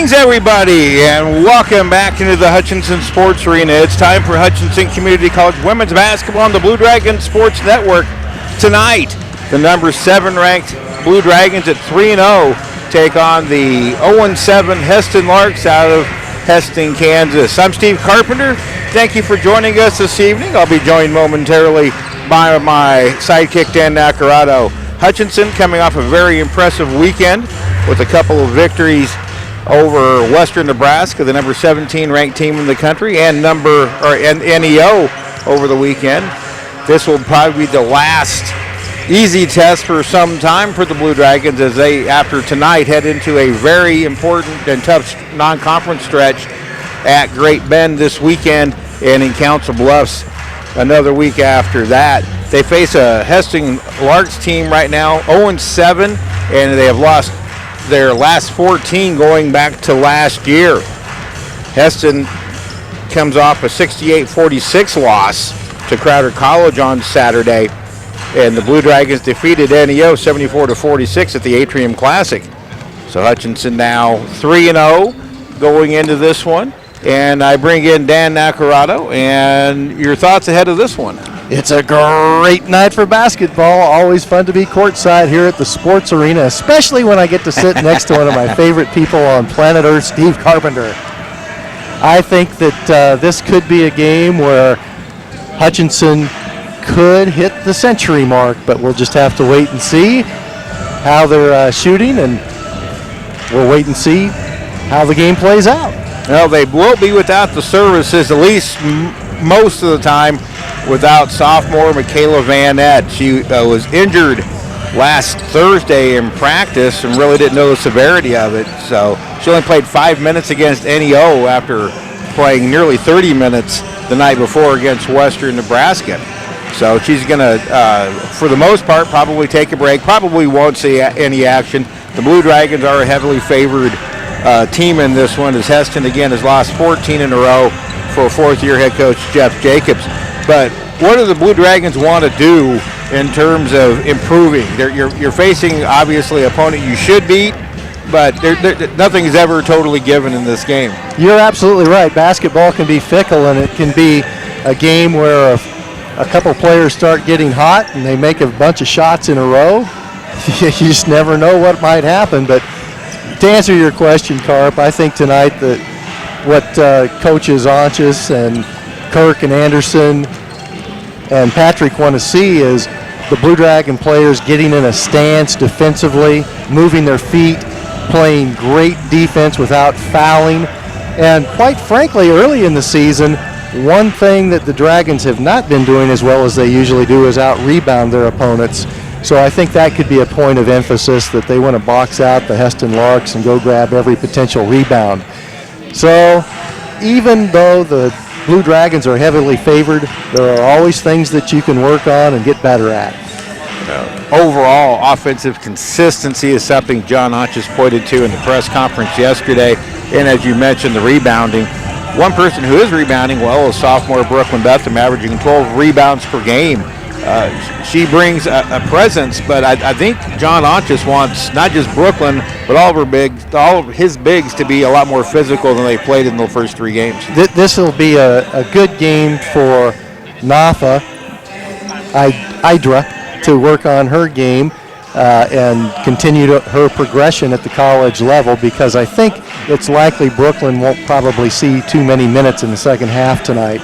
Greetings, everybody, and welcome back into the Hutchinson Sports Arena. It's time for Hutchinson Community College women's basketball on the Blue Dragons Sports Network. Tonight, the number 7 ranked Blue Dragons at 3-0 take on the 0-7 Hesston Larks out of Hesston, Kansas. I'm Steve Carpenter. Thank you for joining us this evening. I'll be joined momentarily by my sidekick, Dan Nacarado. Hutchinson coming off a very impressive weekend with a couple of victories over Western Nebraska, the number 17 ranked team in the country, and NEO over the weekend. This will probably be the last easy test for some time for the Blue Dragons as they, after tonight, head into a very important and tough non-conference stretch at Great Bend this weekend and in Council Bluffs another week after that. They face a Hesston Larks team right now, 0-7, and they have lost their last 14 going back to last year. Hesston comes off a 68-46 loss to Crowder College on Saturday, and the Blue Dragons defeated NEO 74-46 at the Atrium Classic. So Hutchinson now 3-0 going into this one, and I bring in Dan Nacarado, and your thoughts ahead of this one. It's a great night for basketball. Always fun to be courtside here at the Sports Arena, especially when I get to sit next to one of my favorite people on planet Earth, Steve Carpenter. I think that this could be a game where Hutchinson could hit the century mark, but we'll just have to wait and see how they're shooting, and we'll wait and see how the game plays out. Well, they will be without the services, at least most of the time, without sophomore Michaela Van Nett. She was injured last Thursday in practice and really didn't know the severity of it. So she only played 5 minutes against NEO after playing nearly 30 minutes the night before against Western Nebraska. So she's going to, for the most part, probably take a break. Probably won't see any action. The Blue Dragons are a heavily favored team in this one, as Hesston, again, has lost 14 in a row for fourth-year head coach Jeff Jacobs. But what do the Blue Dragons want to do in terms of improving? You're facing, obviously, an opponent you should beat, but nothing is ever totally given in this game. You're absolutely right. Basketball can be fickle, and it can be a game where a couple players start getting hot and they make a bunch of shots in a row. You just never know what might happen. But to answer your question, Carp, I think tonight that what coaches Onchus and Kirk and Anderson and Patrick want to see is the Blue Dragon players getting in a stance defensively, moving their feet, playing great defense without fouling. And quite frankly, early in the season, one thing that the Dragons have not been doing as well as they usually do is out-rebound their opponents. So I think that could be a point of emphasis, that they want to box out the Hesston Larks and go grab every potential rebound. So even though the Blue Dragons are heavily favored, there are always things that you can work on and get better at. Overall, offensive consistency is something John Onchus pointed to in the press conference yesterday. And as you mentioned, the rebounding. One person who is rebounding well is sophomore Brooklyn Betham, averaging 12 rebounds per game. She brings a presence, but I think John Onchus wants not just Brooklyn, but all of his bigs to be a lot more physical than they played in the first 3 games. This will be a good game for Nafa Idra to work on her game and continue her progression at the college level, because I think it's likely Brooklyn won't probably see too many minutes in the second half tonight.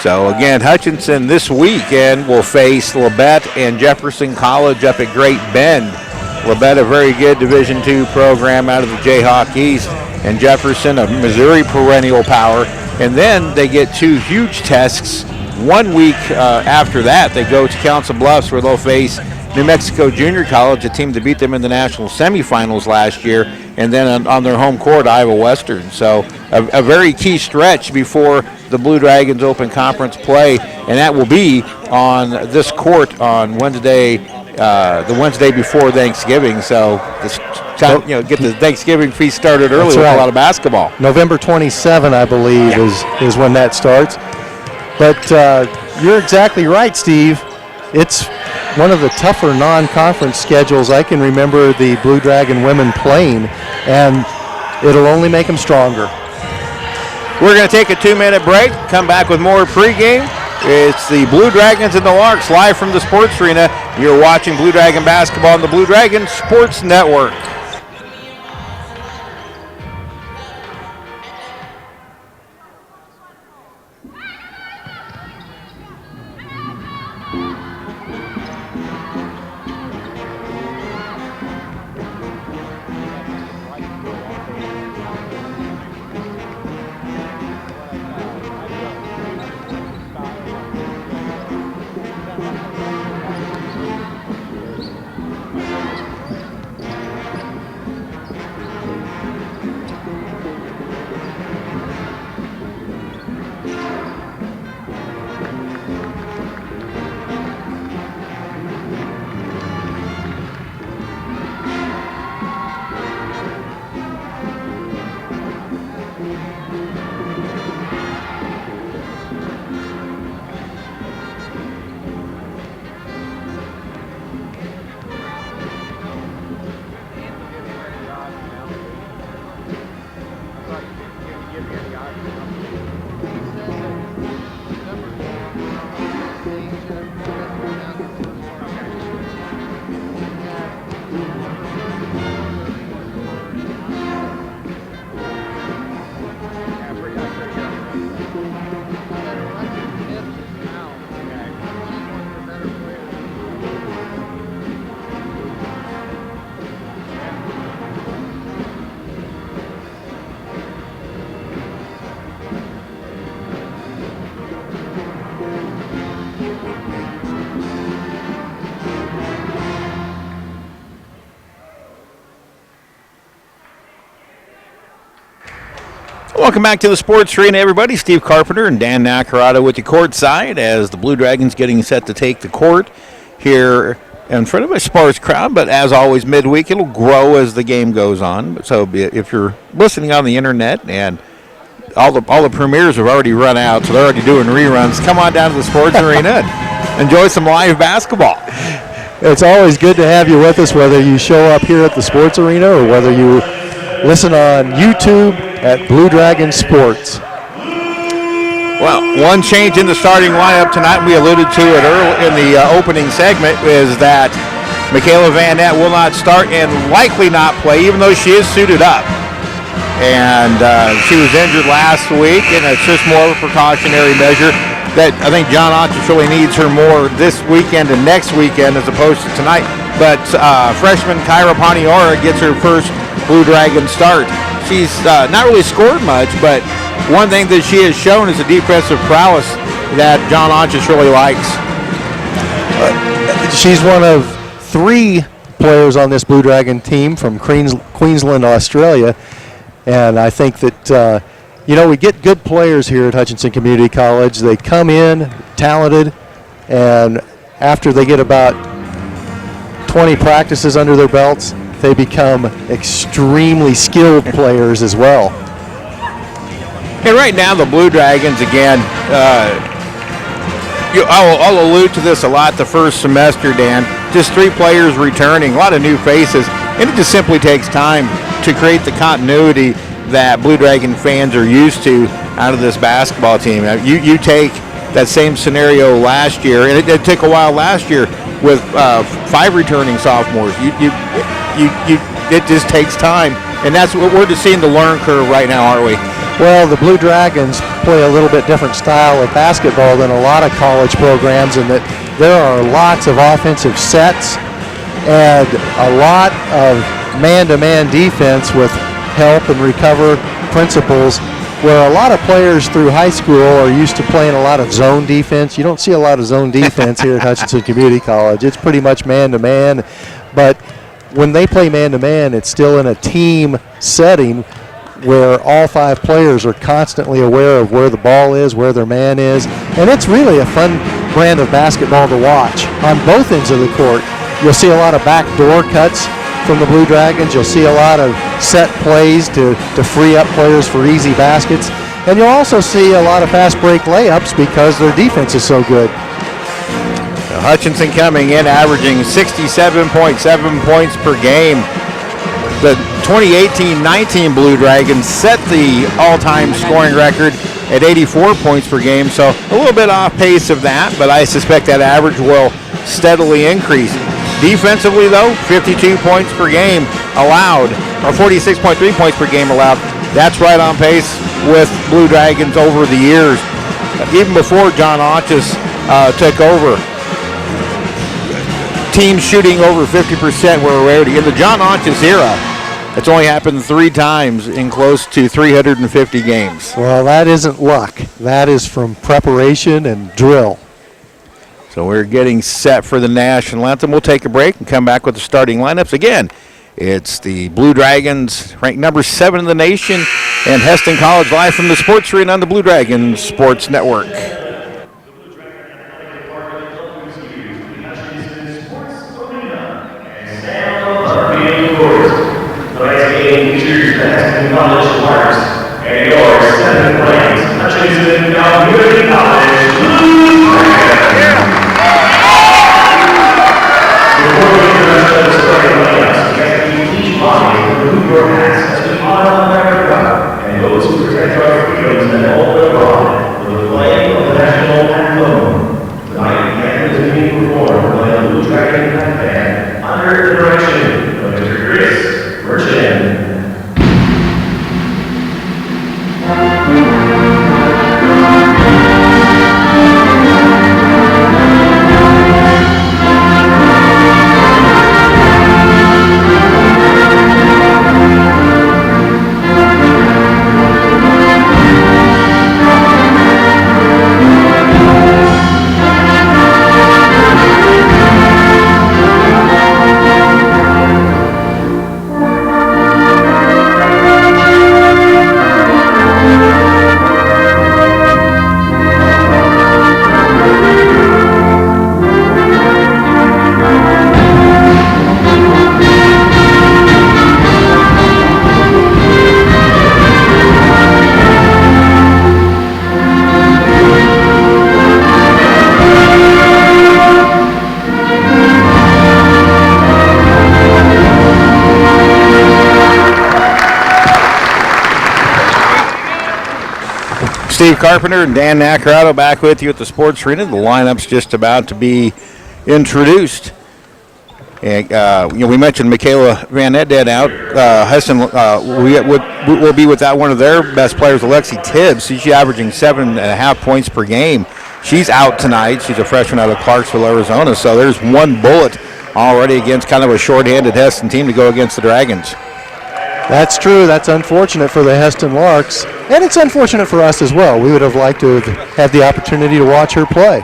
So again, Hutchinson this weekend will face Labette and Jefferson College up at Great Bend. Labette, a very good Division II program out of the Jayhawk East, and Jefferson, a Missouri perennial power. And then they get 2 huge tests. 1 week after that, they go to Council Bluffs, where they'll face New Mexico Junior College, a team that beat them in the national semifinals last year, and then on their home court, Iowa Western. So a very key stretch before the Blue Dragons open conference play, and that will be on this court on Wednesday, the Wednesday before Thanksgiving. So this time, get the Thanksgiving feast started early with a lot of basketball. November 27, I believe, is when that starts. But you're exactly right, Steve. It's one of the tougher non-conference schedules I can remember the Blue Dragon women playing. And it'll only make them stronger. We're going to take a 2-minute break, come back with more pregame. It's the Blue Dragons and the Larks live from the Sports Arena. You're watching Blue Dragon basketball on the Blue Dragon Sports Network. Welcome back to the Sports Arena, everybody. Steve Carpenter and Dan Nacarado with you courtside as the Blue Dragons getting set to take the court here in front of a sparse crowd. But as always, midweek, it'll grow as the game goes on. So if you're listening on the internet and all the premieres have already run out, so they're already doing reruns, come on down to the Sports Arena and enjoy some live basketball. It's always good to have you with us, whether you show up here at the Sports Arena or whether you listen on YouTube at Blue Dragon Sports. Well, one change in the starting lineup tonight, we alluded to it early in the opening segment, is that Michaela Van Nett will not start and likely not play, even though she is suited up. And she was injured last week, and it's just more of a precautionary measure that I think John Ottis really needs her more this weekend and next weekend as opposed to tonight. But freshman Kyra Paniora gets her first Blue Dragon start. She's not really scored much, but one thing that she has shown is a defensive prowess that John Ottis really likes. She's one of 3 players on this Blue Dragon team from Queensland, Australia. And I think that, we get good players here at Hutchinson Community College. They come in talented, and after they get about 20 practices under their belts, they become extremely skilled players as well. And right now, the Blue Dragons, again, I'll allude to this a lot the first semester, Dan. Just 3 players returning, a lot of new faces, and it just simply takes time to create the continuity that Blue Dragon fans are used to out of this basketball team. You take that same scenario last year, and it took a while last year with 5 returning sophomores. It just takes time, and that's what we're just seeing the learn curve right now, aren't we? Well, the Blue Dragons play a little bit different style of basketball than a lot of college programs, in that there are lots of offensive sets and a lot of man-to-man defense with help and recover principles, where a lot of players through high school are used to playing a lot of zone defense. You don't see a lot of zone defense here at Hutchinson Community College. It's pretty much man-to-man, but when they play man-to-man, it's still in a team setting where all 5 players are constantly aware of where the ball is, where their man is, and it's really a fun brand of basketball to watch. On both ends of the court, you'll see a lot of backdoor cuts from the Blue Dragons. You'll see a lot of set plays to free up players for easy baskets, and you'll also see a lot of fast break layups because their defense is so good. Hutchinson coming in averaging 67.7 points per game. The 2018-19 Blue Dragons set the all-time scoring record at 84 points per game, so a little bit off pace of that, but I suspect that average will steadily increase. Defensively, though, 52 points per game allowed, or 46.3 points per game allowed. That's right on pace with Blue Dragons over the years. Even before John Auchus took over, teams shooting over 50% were a rarity. In the John Auchus era, it's only happened 3 times in close to 350 games. Well, that isn't luck. That is from preparation and drill. So we're getting set for the national anthem. We'll take a break and come back with the starting lineups. Again, it's the Blue Dragons, ranked number 7 in the nation, and Hesston College live from the Sports Arena on the Blue Dragons Sports Network. Hesston College Marks and your 7th ranked Hutchinson Community College Blue Dragons. Before we get the rest of the starting lineups, we ask that you each body remove your hats as we honor America and those who protect our freedoms and all the abroad with the playing of the national anthem. Tonight, the anthem is being performed by the Blue Dragon Band under the direction of Mr. Chris Merchant. Steve Carpenter and Dan Nacarado back with you at the Sports Arena. The lineup's just about to be introduced. And, we mentioned Michaela Van Etten out. Hesston will be without one of their best players, Alexi Tibbs. She's averaging 7.5 points per game. She's out tonight. She's a freshman out of Clarksville, Arizona. So there's one bullet already against kind of a shorthanded Hesston team to go against the Dragons. That's true. That's unfortunate for the Hesston Larks, and it's unfortunate for us as well. We would have liked to have had the opportunity to watch her play.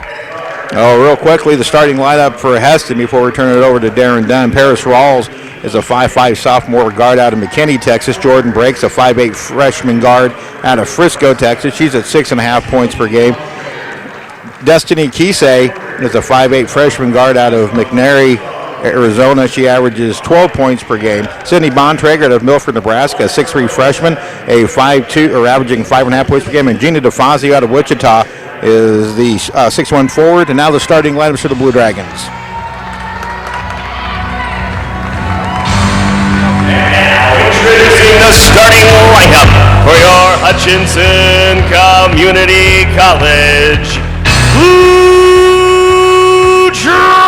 Oh, real quickly, the starting lineup for Hesston before we turn it over to Darren Dunn. Paris Rawls is a 5'5 sophomore guard out of McKinney, Texas. Jordan Breaks, a 5'8 freshman guard out of Frisco, Texas. She's at 6.5 points per game. Destiny Kisei is a 5'8 freshman guard out of McNary, Arizona. She averages 12 points per game. Sydney Bontrager out of Milford, Nebraska, a 6'3 freshman, a 5'2 or averaging 5.5 points per game. And Gina DeFazio out of Wichita is the 6'1 forward. And now the starting lineups for the Blue Dragons. And now introducing the starting lineup for your Hutchinson Community College Blue Dragons.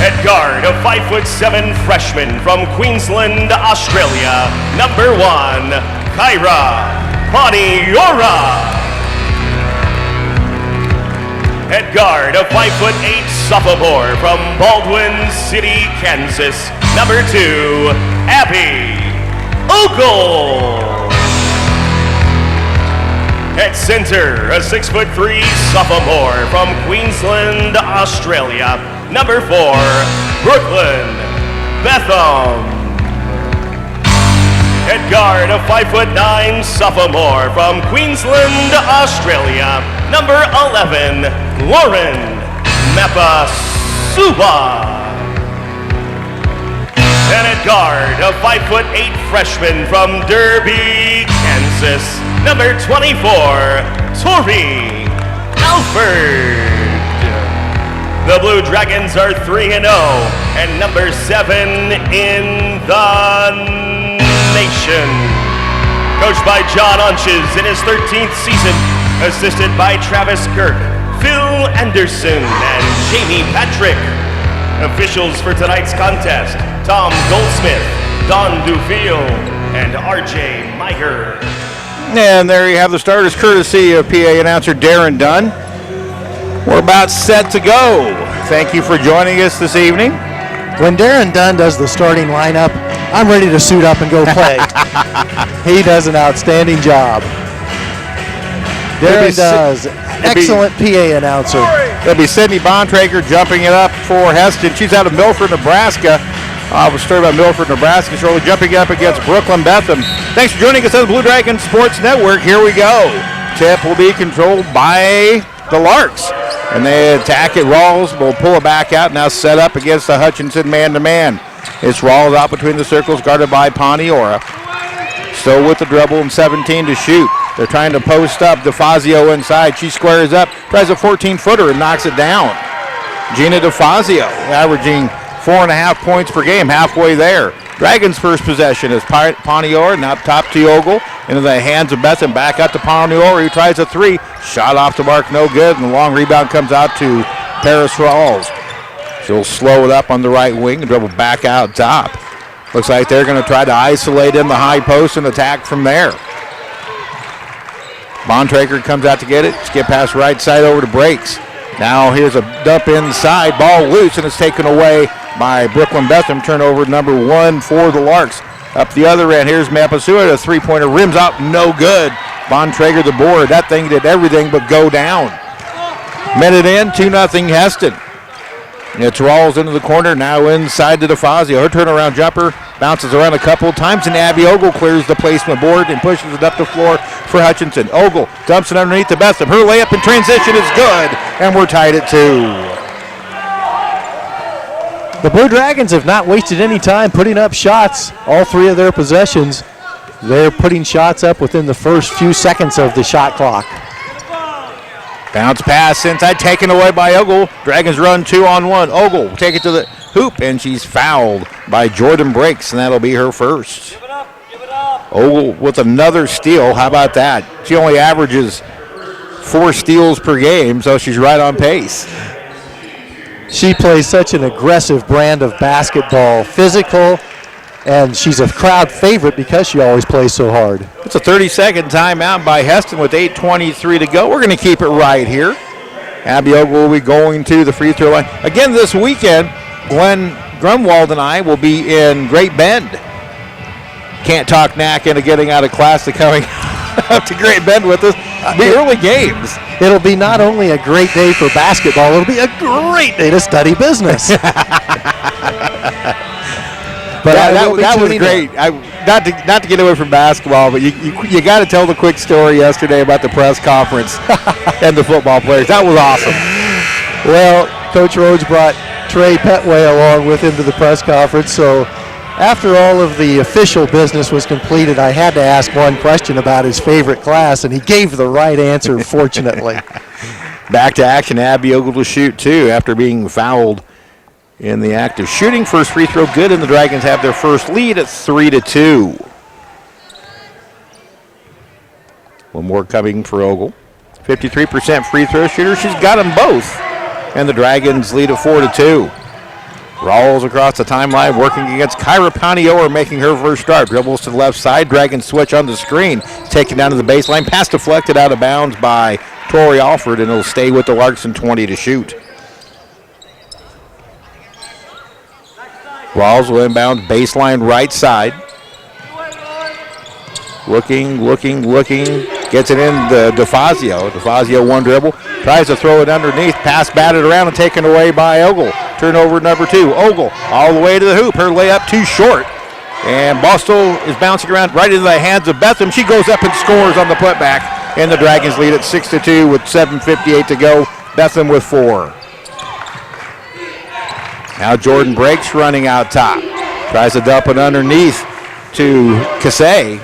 At guard, a 5'7" freshman from Queensland, Australia, number 1, Kyra Paniora. At guard, a 5'8" sophomore from Baldwin City, Kansas, number 2, Abby Ogle. At center, a 6'3" sophomore from Queensland, Australia, number 4, Brooklyn Betham. At guard, a 5'9" sophomore from Queensland, Australia, number 11, Lauren Mapasuba. And at guard, a 5'8" freshman from Derby, Kansas, number 24, Tori Alford. The Blue Dragons are 3-0 and number 7 in the nation. Coached by John Unches in his 13th season, assisted by Travis Kirk, Phil Anderson, and Jamie Patrick. Officials for tonight's contest, Tom Goldsmith, Don Dufil, and RJ Meiger. And there you have the starters, courtesy of PA announcer Darren Dunn. We're about set to go. Thank you for joining us this evening. When Darren Dunn does the starting lineup, I'm ready to suit up and go play. He does an outstanding job. Darren does. Excellent PA announcer. It'll be Sydney Bontrager jumping it up for Hesston. She's out of Milford, Nebraska. I was story about Milford, Nebraska. She's really jumping up against Brooklyn Bethlehem. Thanks for joining us on the Blue Dragon Sports Network. Here we go. Tip will be controlled by the Larks. And they attack it. Rawls will pull it back out. Now set up against the Hutchinson man-to-man. It's Rawls out between the circles, guarded by Poniora. Still with the dribble and 17 to shoot. They're trying to post up. DeFazio inside. She squares up, tries a 14-footer and knocks it down. Gina DeFazio averaging 4.5 points per game, halfway there. Dragons' first possession is Poniora, now top to Ogle, into the hands of Bethan, back out to Poniora, who tries a three. Shot off the mark, no good, and the long rebound comes out to Paris Rawls. She'll slow it up on the right wing and dribble back out top. Looks like they're going to try to isolate in the high post and attack from there. Bontrager comes out to get it. Skip pass right side over to Breaks. Now here's a dump inside. Ball loose, and it's taken away by Brooklyn Bethlehem. Turnover number 1 for the Larks. Up the other end, here's Mapasua. A three-pointer rims out, no good. Bontrager the board. That thing did everything but go down. Minute in, 2-0 Hesston. It's Rawls into the corner, now inside to DeFazio. Her turnaround jumper bounces around a couple of times, and Abby Ogle clears the placement board and pushes it up the floor for Hutchinson. Ogle dumps it underneath the Bethlehem. Her layup in transition is good, and we're tied at 2. The Blue Dragons have not wasted any time putting up shots. All 3 of their possessions, they're putting shots up within the first few seconds of the shot clock. Bounce pass inside, taken away by Ogle. Dragons run 2-on-1. Ogle will take it to the hoop, and she's fouled by Jordan Breaks, and that'll be her first. Give it up. Ogle with another steal. How about that? She only averages 4 steals per game, so she's right on pace. She plays such an aggressive brand of basketball, physical, and she's a crowd favorite because she always plays so hard. It's a 30-second timeout by Hesston with 8:23 to go. We're going to keep it right here. Abby Ogle will be going to the free throw line. Again this weekend, Glenn Grunwald and I will be in Great Bend. Can't talk Knack into getting out of class to coming up to Great Bend with us. The early games. It'll be not only a great day for basketball, it'll be a great day to study business. But that was great. Not to get away from basketball, but you got to tell the quick story yesterday about the press conference and the football players. That was awesome. Well, Coach Rhodes brought Trey Petway along with him to the press conference, so after all of the official business was completed, I had to ask one question about his favorite class, and he gave the right answer, fortunately. Back to action, Abby Ogle to shoot, too, after being fouled in the act of shooting. First free throw good, and the Dragons have their first lead at 3-2. One more coming for Ogle. 53% free throw shooter. She's got them both. And the Dragons lead at 4-2. Rawls across the timeline, working against Kyra Panior, making her first start. Dribbles to the left side. Dragons switch on the screen. Taken down to the baseline. Pass deflected out of bounds by Tori Alford, and it'll stay with the Larks and 20 to shoot. Rawls will inbound baseline right side. Looking. Gets it in to DeFazio. DeFazio one dribble. Tries to throw it underneath. Pass batted around and taken away by Ogle. Turnover number 2. Ogle all the way to the hoop. Her layup too short. And Bostel is bouncing around right into the hands of Bethlehem. She goes up and scores on the putback. And the Dragons lead at 6-2 with 7:58 to go. Bethlehem with 4. Now Jordan Breaks running out top. Tries to dump it underneath to Cassay.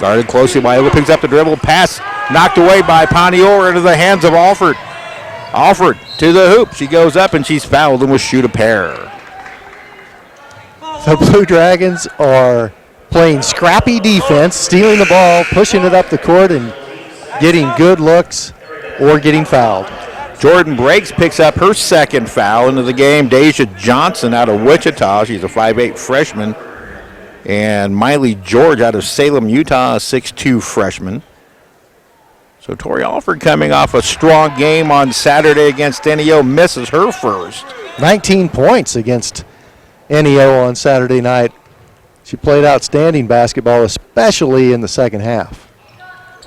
Guarded closely by Ogle. Picks up the dribble. Pass knocked away by Panior into the hands of Alford. Alford to the hoop. She goes up and she's fouled and will shoot a pair. The Blue Dragons are playing scrappy defense, stealing the ball, pushing it up the court, and getting good looks or getting fouled. Jordan Breaks picks up her second foul into the game. Deja Johnson out of Wichita. She's a 5'8 freshman. And Miley George out of Salem, Utah, a 6'2 freshman. So Tori Alford coming off a strong game on Saturday against NEO, misses her first. 19 points against NEO on Saturday night. She played outstanding basketball, especially in the second half.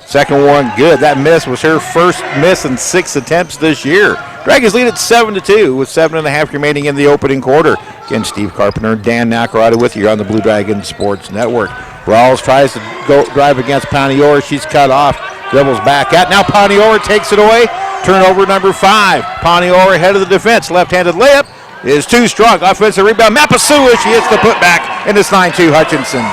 Second one good. That miss was her first miss in 6 attempts this year. Dragons lead at 7-2 with 7.5 remaining in the opening quarter. Again, Steve Carpenter and Dan Nacarata with you on the Blue Dragon Sports Network. Rawls tries to go drive against Paniora. She's cut off. Dribbles back out. Now Paniora takes it away. Turnover number 5. Paniora ahead of the defense. Left-handed layup is too strong. Offensive rebound. Mapasua. She hits the putback, and it's 9-2 Hutchinson.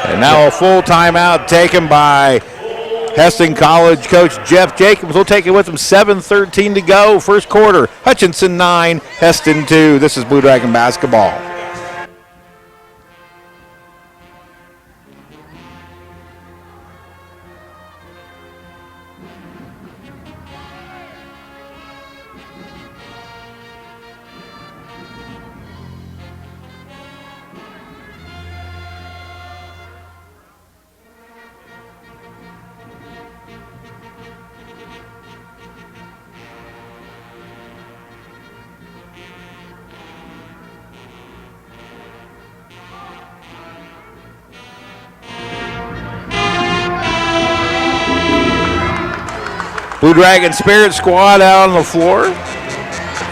And now a full timeout taken by Hesston College coach Jeff Jacobs. We'll take it with him. 7:13 to go. First quarter. Hutchinson 9, Hesston 2. This is Blue Dragon basketball. Blue Dragon Spirit Squad out on the floor,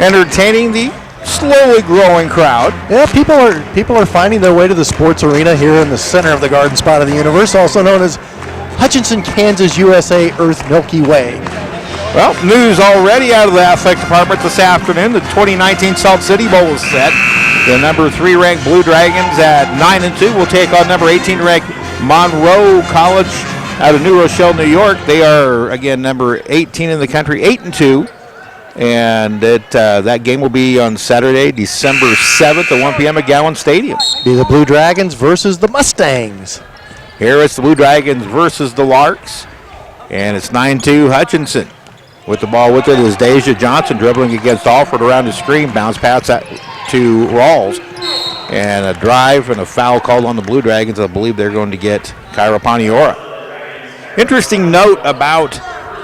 entertaining the slowly growing crowd. Yeah, people are finding their way to the sports arena here in the center of the garden spot of the universe, also known as Hutchinson, Kansas, USA, Earth Milky Way. Well, news already out of the athletic department this afternoon. The 2019 Salt City Bowl is set. The number 3 ranked Blue Dragons at 9-2 will take on number 18 ranked Monroe College out of New Rochelle, New York. They are, again, number 18 in the country, 8-2. And that game will be on Saturday, December 7th at 1 p.m. at Gowan Stadium. Be the Blue Dragons versus the Mustangs. Here it's the Blue Dragons versus the Larks. And it's 9-2 Hutchinson. With the ball with it is Deja Johnson dribbling against Alford around the screen. Bounce pass to Rawls. And a drive and a foul called on the Blue Dragons. I believe they're going to get Kyra Paniora. Interesting note about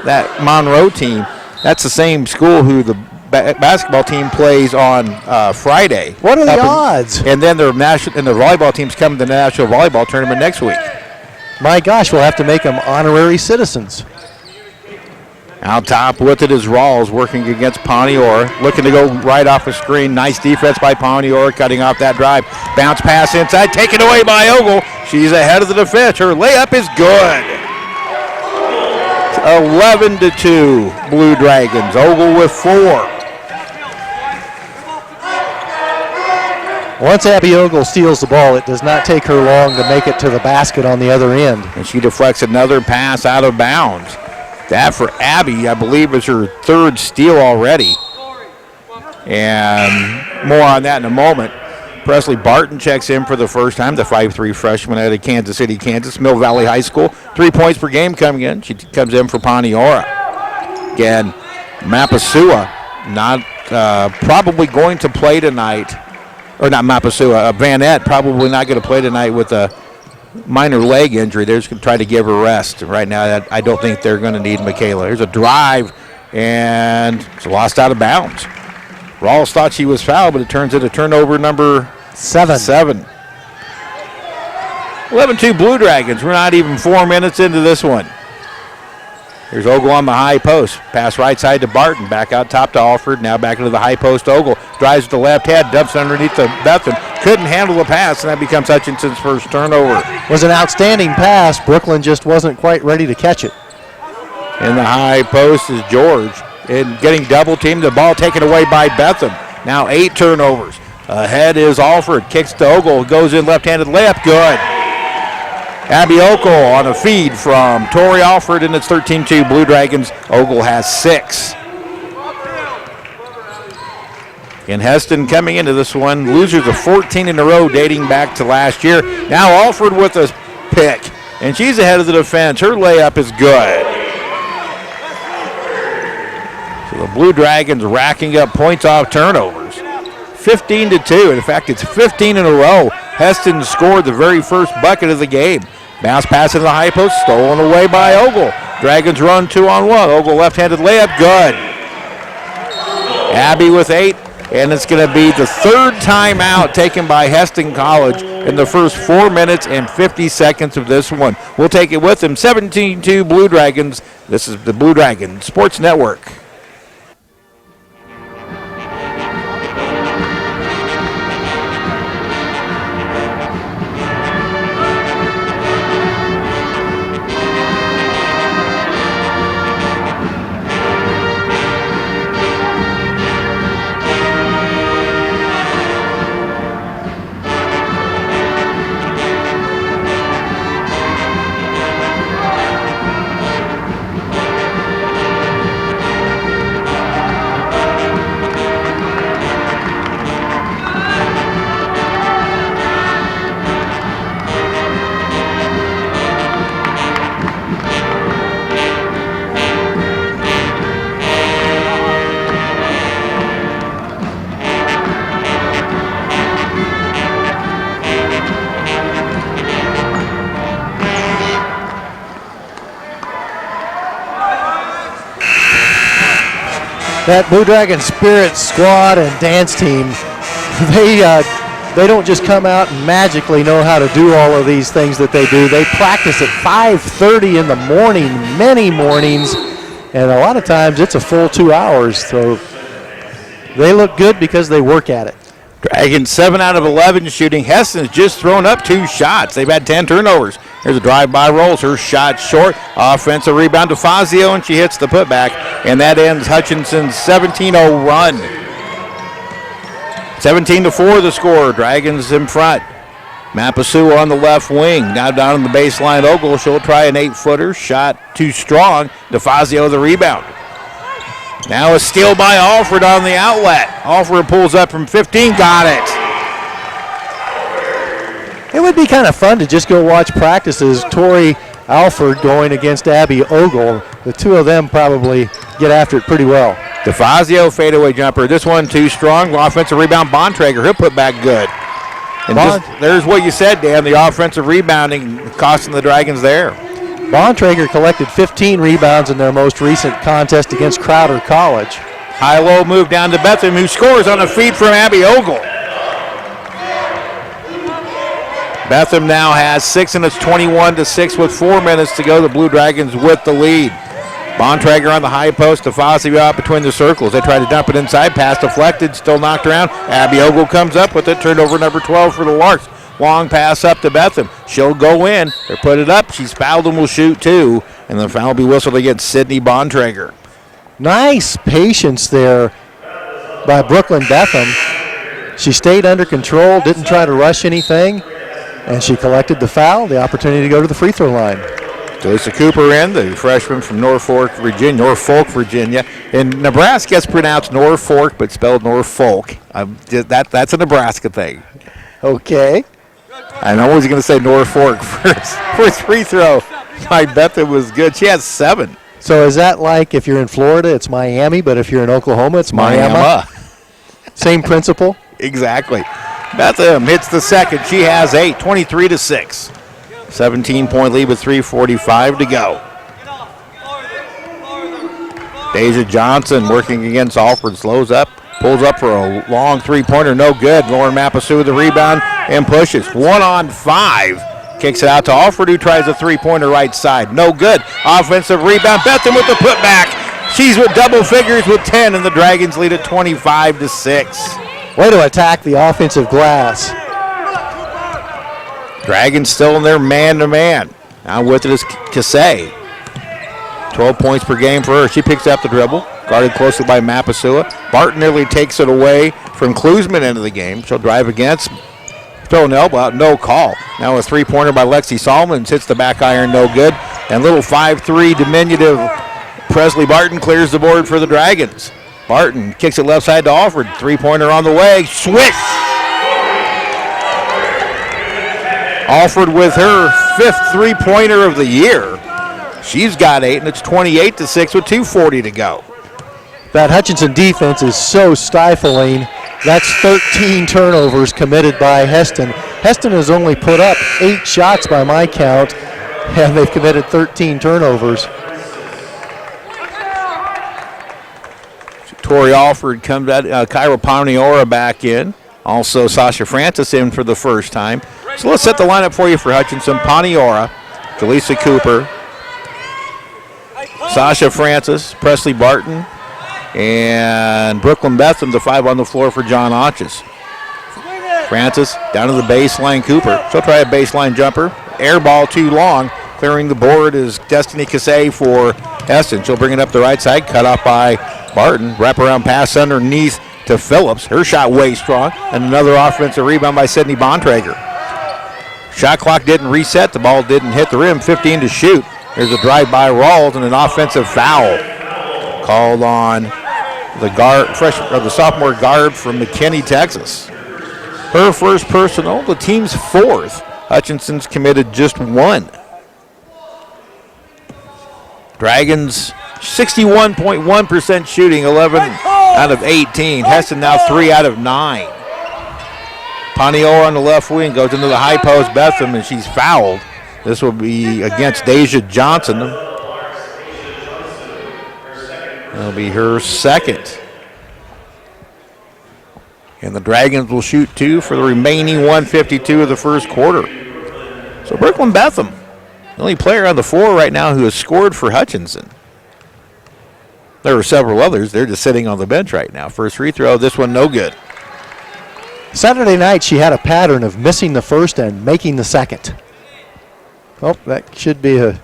that Monroe team. That's the same school who the basketball team plays on Friday. What are the odds? And then their volleyball teams come to the National Volleyball Tournament next week. My gosh, we'll have to make them honorary citizens. Out top with it is Rawls working against Panior. Looking to go right off the screen. Nice defense by Panior, cutting off that drive. Bounce pass inside, taken away by Ogle. She's ahead of the defense. Her layup is good. 11-2 Blue Dragons. Ogle with 4. Once Abby Ogle steals the ball, it does not take her long to make it to the basket on the other end. And she deflects another pass out of bounds. That for Abby, I believe, is her 3rd steal already. And more on that in a moment. Presley Barton checks in for the first time, the 5'3 freshman out of Kansas City, Kansas, Mill Valley High School. 3 points per game coming in. She comes in for Paniora. Again, Mapasua not probably going to play tonight. Or not Mapasua, Vanette probably not going to play tonight with a minor leg injury. They're just going to try to give her rest. Right now, I don't think they're going to need Michaela. Here's a drive, and it's lost out of bounds. Rawls thought she was fouled, but it turns into turnover number 7. 11-2 Blue Dragons. We're not even 4 minutes into this one. Here's Ogle on the high post. Pass right side to Barton. Back out top to Alford. Now back into the high post. Ogle drives to the left head. Dumps underneath the Bethan. Couldn't handle the pass, and that becomes Hutchinson's first turnover. Was an outstanding pass. Brooklyn just wasn't quite ready to catch it. In the high post is George. And getting double teamed. The ball taken away by Betham. Now 8 turnovers. Ahead is Alford. Kicks to Ogle. Goes in left-handed layup. Good. Abby Ogle on a feed from Tori Alford, and it's 13-2 Blue Dragons. Ogle has 6. And Hesston coming into this one, losers of 14 in a row dating back to last year. Now Alford with a pick, and she's ahead of the defense. Her layup is good. So the Blue Dragons racking up points off turnovers. 15-2. In fact, it's 15 in a row. Hesston scored the very first bucket of the game. Bounce pass in the high post, stolen away by Ogle. Dragons run 2-on-1. Ogle left-handed layup, good. Abby with 8, and it's going to be the third timeout taken by Hesston College in the first 4 minutes and 50 seconds of this one. We'll take it with them. 17-2 Blue Dragons. This is the Blue Dragon Sports Network. That Blue Dragon Spirit squad and dance team, they don't just come out and magically know how to do all of these things that they do. They practice at 5:30 in the morning, many mornings, and a lot of times it's a full 2 hours. So they look good because they work at it. Dragons 7 out of 11 shooting. Hesston's just thrown up 2 shots. They've had 10 turnovers. Here's a drive-by rolls. Her shot short. Offensive rebound to Fazio, and she hits the putback. And that ends Hutchinson's 17-0 run. 17-4 the score. Dragons in front. Mapasua on the left wing. Now down on the baseline. Ogle, she'll try an 8-footer. Shot too strong. DeFazio the rebound. Now a steal by Alford on the outlet. Alford pulls up from 15. Got it. It would be kind of fun to just go watch practices. Tori Alford going against Abby Ogle. The two of them probably get after it pretty well. DeFazio fadeaway jumper. This one too strong. Offensive rebound. Bontrager. He'll put back good. And there's what you said, Dan. The offensive rebounding costing the Dragons there. Bontrager collected 15 rebounds in their most recent contest against Crowder College. High-low move down to Betham, who scores on a feed from Abby Ogle. Betham now has 6, and it's 21-6 with 4 minutes to go. The Blue Dragons with the lead. Bontrager on the high post. DeFazio out between the circles. They try to dump it inside. Pass deflected. Still knocked around. Abby Ogle comes up with it. Turnover number 12 for the Larks. Long pass up to Betham. She'll go in or put it up. She's fouled and will shoot 2. And the foul will be whistled against Sydney Bontrager. Nice patience there by Brooklyn Betham. She stayed under control, didn't try to rush anything, and she collected the foul, the opportunity to go to the free throw line. Lisa Cooper in, the freshman from Norfolk, Virginia. In Nebraska, it's pronounced Norfolk, but spelled Norfolk. That's a Nebraska thing. Okay. I'm always going to say Norfolk for his free throw. My Betham was good. She has 7. So is that like if you're in Florida, it's Miami, but if you're in Oklahoma, it's Miami? Same principle? Exactly. Betham hits the second. She has 8, 23-6. 17-point lead with 3:45 to go. Deja Johnson working against Alford, slows up, pulls up for a long three-pointer, no good. Lauren Mapasua with the rebound and pushes. 1-on-5. Kicks it out to Alford, who tries a three-pointer right side. No good. Offensive rebound. Betham with the putback. She's with double figures with 10, and the Dragons lead at 25-6. Way to attack the offensive glass. Dragons still in their man-to-man. Now with it is Kasey. 12 points per game for her. She picks up the dribble, guarded closely by Mapasua. Barton nearly takes it away from Klusman into the game. She'll drive against Throw an elbow out, no call. Now a three-pointer by Lexi Solomons hits the back iron, no good. And little 5'3" diminutive Presley Barton clears the board for the Dragons. Barton kicks it left side to Alford. Three-pointer on the way. Switch! Alford with her 5th three-pointer of the year. She's got 8, and it's 28-6 with 2:40 to go. That Hutchinson defense is so stifling. That's 13 turnovers committed by Hesston. Hesston has only put up 8 shots by my count, and they've committed 13 turnovers. Tori Alford comes out, Kyra Paniora back in. Also Sasha Francis in for the first time. So let's set the lineup for you for Hutchinson. Paniora, Jaleesa Cooper, Sasha Francis, Presley Barton, and Brooklyn Betham, the 5 on the floor for John Otches. Francis down to the baseline. Cooper. She'll try a baseline jumper. Air ball too long. Clearing the board is Destiny Cassay for Hesston. She'll bring it up the right side. Cut off by Barton. Wraparound pass underneath to Phillips. Her shot way strong. And another offensive rebound by Sydney Bontrager. Shot clock didn't reset. The ball didn't hit the rim. 15 to shoot. There's a drive by Rawls and an offensive foul called on the sophomore guard from McKinney, Texas. Her first personal, the team's 4th. Hutchinson's committed just 1. Dragons 61.1% shooting, 11 out of 18. Hesston now 3 out of 9. Paniora on the left wing goes into the high post. Betham, and she's fouled. This will be against Deja Johnson. That'll be her 2nd. And the Dragons will shoot 2 for the remaining 152 of the first quarter. So Brooklyn Betham, the only player on the floor right now who has scored for Hutchinson. There were several others. They're just sitting on the bench right now. First free throw, this one no good. Saturday night she had a pattern of missing the first and making the second. Oh, that should be a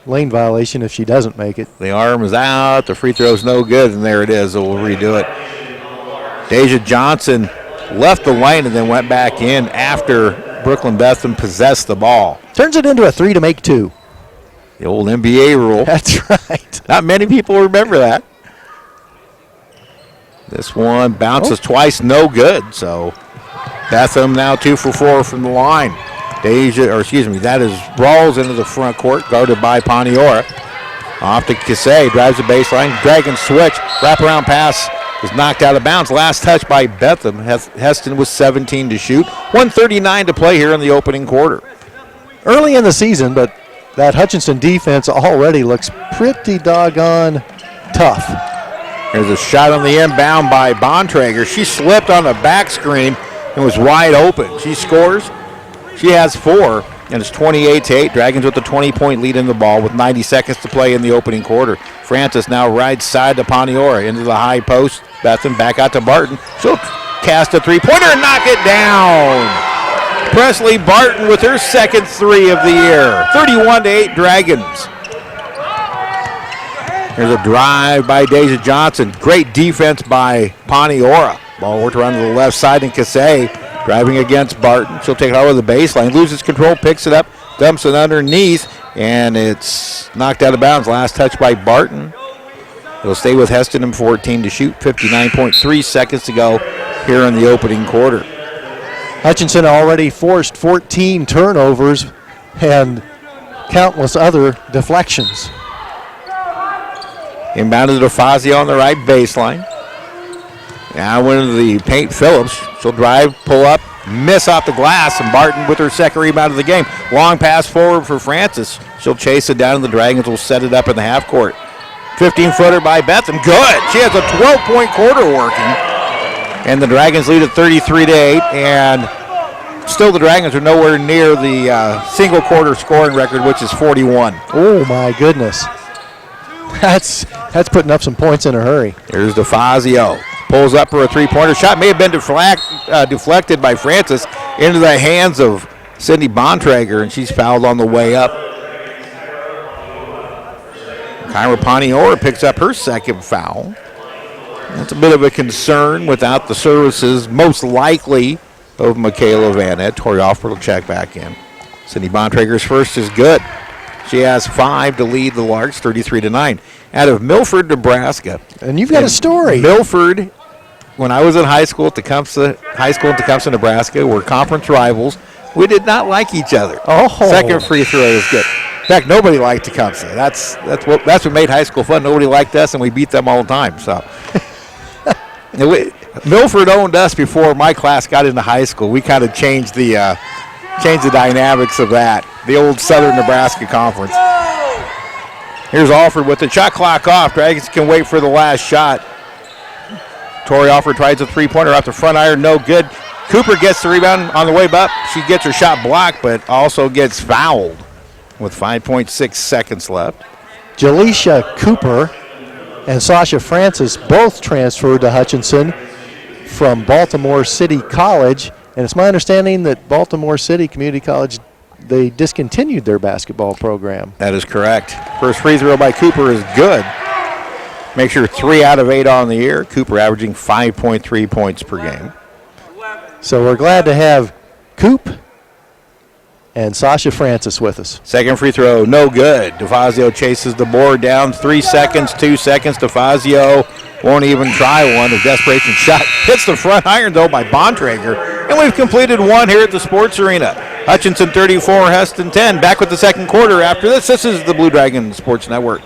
lane violation if she doesn't make it. The arm is out. The free throw's no good, and there it is. So we'll redo it. Deja Johnson left the lane and then went back in after Brooklyn Betham possessed the ball. Turns it into a 3 to make 2. The old NBA rule. That's right. Not many people remember that. This one bounces twice, no good. So Betham now 2 for 4 from the line. That is Rawls into the front court, guarded by Paniora. Off to Cassay, drives the baseline. Dragons switch, wraparound pass is knocked out of bounds. Last touch by Betham. Hesston with 17 to shoot. 1:39 to play here in the opening quarter. Early in the season, but that Hutchinson defense already looks pretty doggone tough. There's a shot on the inbound by Bontrager. She slipped on the back screen and was wide open. She scores. She has 4, and it's 28-8. Dragons with the 20-point lead in the ball with 90 seconds to play in the opening quarter. Francis now right side to Paniora into the high post. Betham back out to Barton. She'll cast a three-pointer and knock it down. Presley Barton with her 2nd 3 of the year. 31-8 Dragons. There's a drive by Deja Johnson. Great defense by Paniora. Ball worked around to the left side, and Cassay driving against Barton. She'll take it over the baseline, loses control, picks it up, dumps it underneath, and it's knocked out of bounds. Last touch by Barton. It'll stay with Hesston and 14 to shoot. 59.3 seconds to go here in the opening quarter. Hutchinson already forced 14 turnovers and countless other deflections. Inbounded to Fazio on the right baseline. Now into the paint, Phillips. She'll drive, pull up, miss off the glass, and Barton with her 2nd rebound of the game. Long pass forward for Francis. She'll chase it down, and the Dragons will set it up in the half court. 15-footer by Betham. Good. She has a 12-point quarter working. And the Dragons lead at 33-8, and still the Dragons are nowhere near the single quarter scoring record, which is 41. Oh, my goodness. That's putting up some points in a hurry. Here's DeFazio. Pulls up for a three-pointer. Shot may have been deflected by Francis into the hands of Sydney Bontrager, and she's fouled on the way up. Kyra Paniora picks up her 2nd foul. That's a bit of a concern without the services, most likely, of Michaela Vanette. Tori Alford will check back in. Cindy Bontrager's first is good. She has 5 to lead the Larks, 33-9. Out of Milford, Nebraska. And you've got a story. Milford, when I was in high school in Tecumseh, Nebraska, we're conference rivals. We did not like each other. Oh. Second free throw is good. In fact, nobody liked Tecumseh. That's what made high school fun. Nobody liked us, and we beat them all the time. So, Milford owned us before my class got into high school. We kind of changed the dynamics of that. The old Southern Nebraska Conference. Here's Alford with the shot clock off. Dragons can wait for the last shot. Tori Alford tries a three-pointer off the front iron, no good. Cooper gets the rebound on the way up. She gets her shot blocked, but also gets fouled with 5.6 seconds left. Jaleisha Cooper and Sasha Francis both transferred to Hutchinson from Baltimore City College, and it's my understanding that Baltimore City Community College, they discontinued their basketball program. That is correct. First free throw by Cooper is good. Make sure 3 out of 8 on the year. Cooper averaging 5.3 points per game. So we're glad to have Coop and Sasha Francis with us. Second free throw, no good. DeFazio chases the board down. 3 seconds, 2 seconds. DeFazio won't even try one. A desperation shot hits the front iron, though, by Bontrager. And we've completed one here at the Sports Arena. Hutchinson 34, Hesston 10. Back with the second quarter after this. This is the Blue Dragon Sports Network.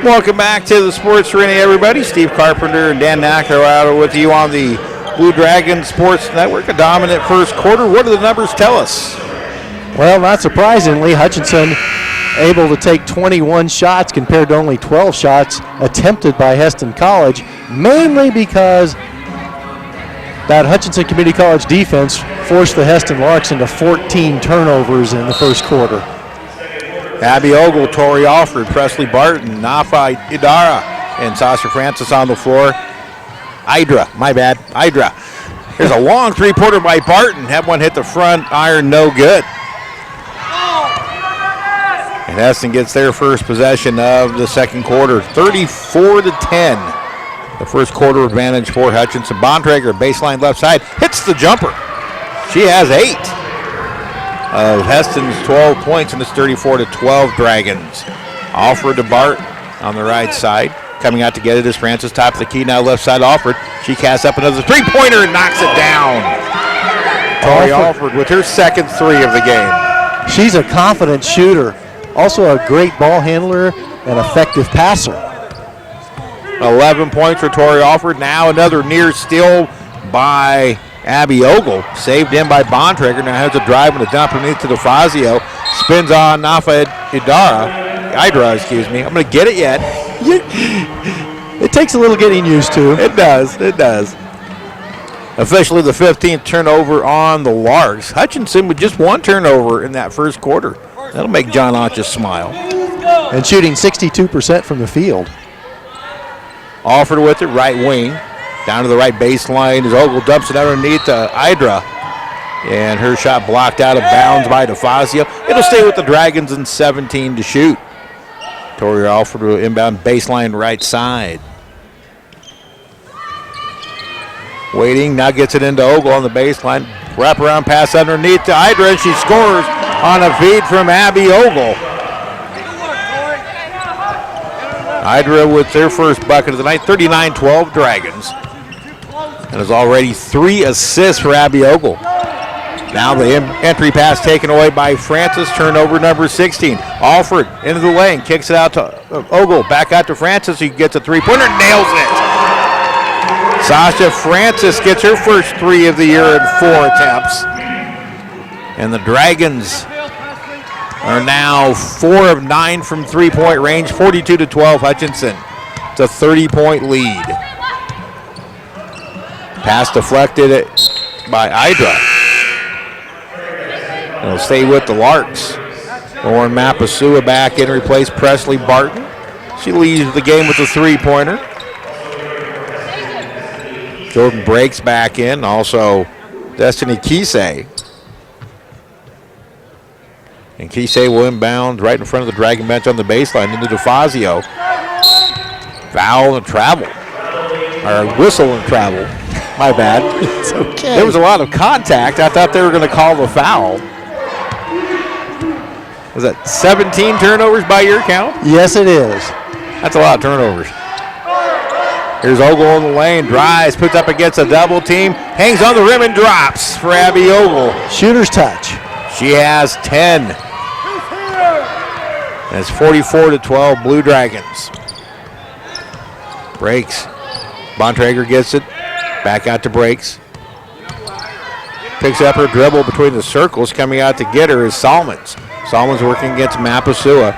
Welcome back to the Sports Arena, everybody. Steve Carpenter and Dan Nacarado with you on the Blue Dragon Sports Network. A dominant first quarter. What do the numbers tell us? Well, not surprisingly, Hutchinson able to take 21 shots compared to only 12 shots attempted by Hesston College, mainly because that Hutchinson Community College defense forced the Hesston Larks into 14 turnovers in the first quarter. Abby Ogle, Tori Alford, Presley Barton, Nafa Idara, and Sasha Francis on the floor. Idra. Here's a long three-pointer by Barton. Had one hit the front iron, no good. And Hesston gets their first possession of the second quarter, 34-10. The first quarter advantage for Hutchinson. Bontrager, baseline left side, hits the jumper. She has 8. Of Heston's 12 points, and it's 34-12 Dragons. Alford to Bart on the right side. Coming out to get it is Francis, top of the key, now left side Alford. She casts up another three-pointer and knocks it down. Tori Alford with her second 3 of the game. She's a confident shooter, also a great ball handler and effective passer. 11 points for Tori Alford. Now another near steal by Abby Ogle, saved in by Bontrager. Now has a drive and a dump underneath to DeFazio. Spins on Nafa Idra. I'm going to get it yet. It takes a little getting used to. It does. Officially the 15th turnover on the Larks. Hutchinson with just 1 turnover in that first quarter. That'll make John Otches smile. And shooting 62% from the field. Alford with it, right wing. Down to the right baseline as Ogle dumps it underneath to Idra. And her shot blocked out of bounds by DeFazio. It'll stay with the Dragons in 17 to shoot. Tori Alford will inbound baseline right side. Waiting, now gets it into Ogle on the baseline. Wraparound pass underneath to Idra, and she scores on a feed from Abby Ogle. Hydra with their first bucket of the night, 39-12 Dragons. And there's already 3 assists for Abby Ogle. Now the entry pass taken away by Francis, turnover number 16. Alford into the lane, kicks it out to Ogle, back out to Francis, who gets a three-pointer, nails it. Sasha Francis gets her first 3 of the year in 4 attempts. And the Dragons are now 4 of 9 from three-point range, 42-12 Hutchinson. It's a 30-point lead. Pass deflected by Idra. It'll stay with the Larks. Lauren Mapasua back in, replace Presley Barton. She leaves the game with a three-pointer. Jordan Breaks back in, also Destiny Kisei. And Kisei will inbound right in front of the Dragon bench on the baseline into DeFazio. Foul and travel. Or whistle and travel. My bad. It's okay. There was a lot of contact. I thought they were going to call the foul. Was that 17 turnovers by your count? Yes, it is. That's a lot of turnovers. Here's Ogle in the lane, drives, puts up against a double team, hangs on the rim and drops for Abby Ogle. Shooter's touch. She has 10. And it's 44-12 Blue Dragons. Breaks. Bontrager gets it. Back out to Breaks. Picks up her dribble between the circles. Coming out to get her is Salmons. Salmons working against Mapasua.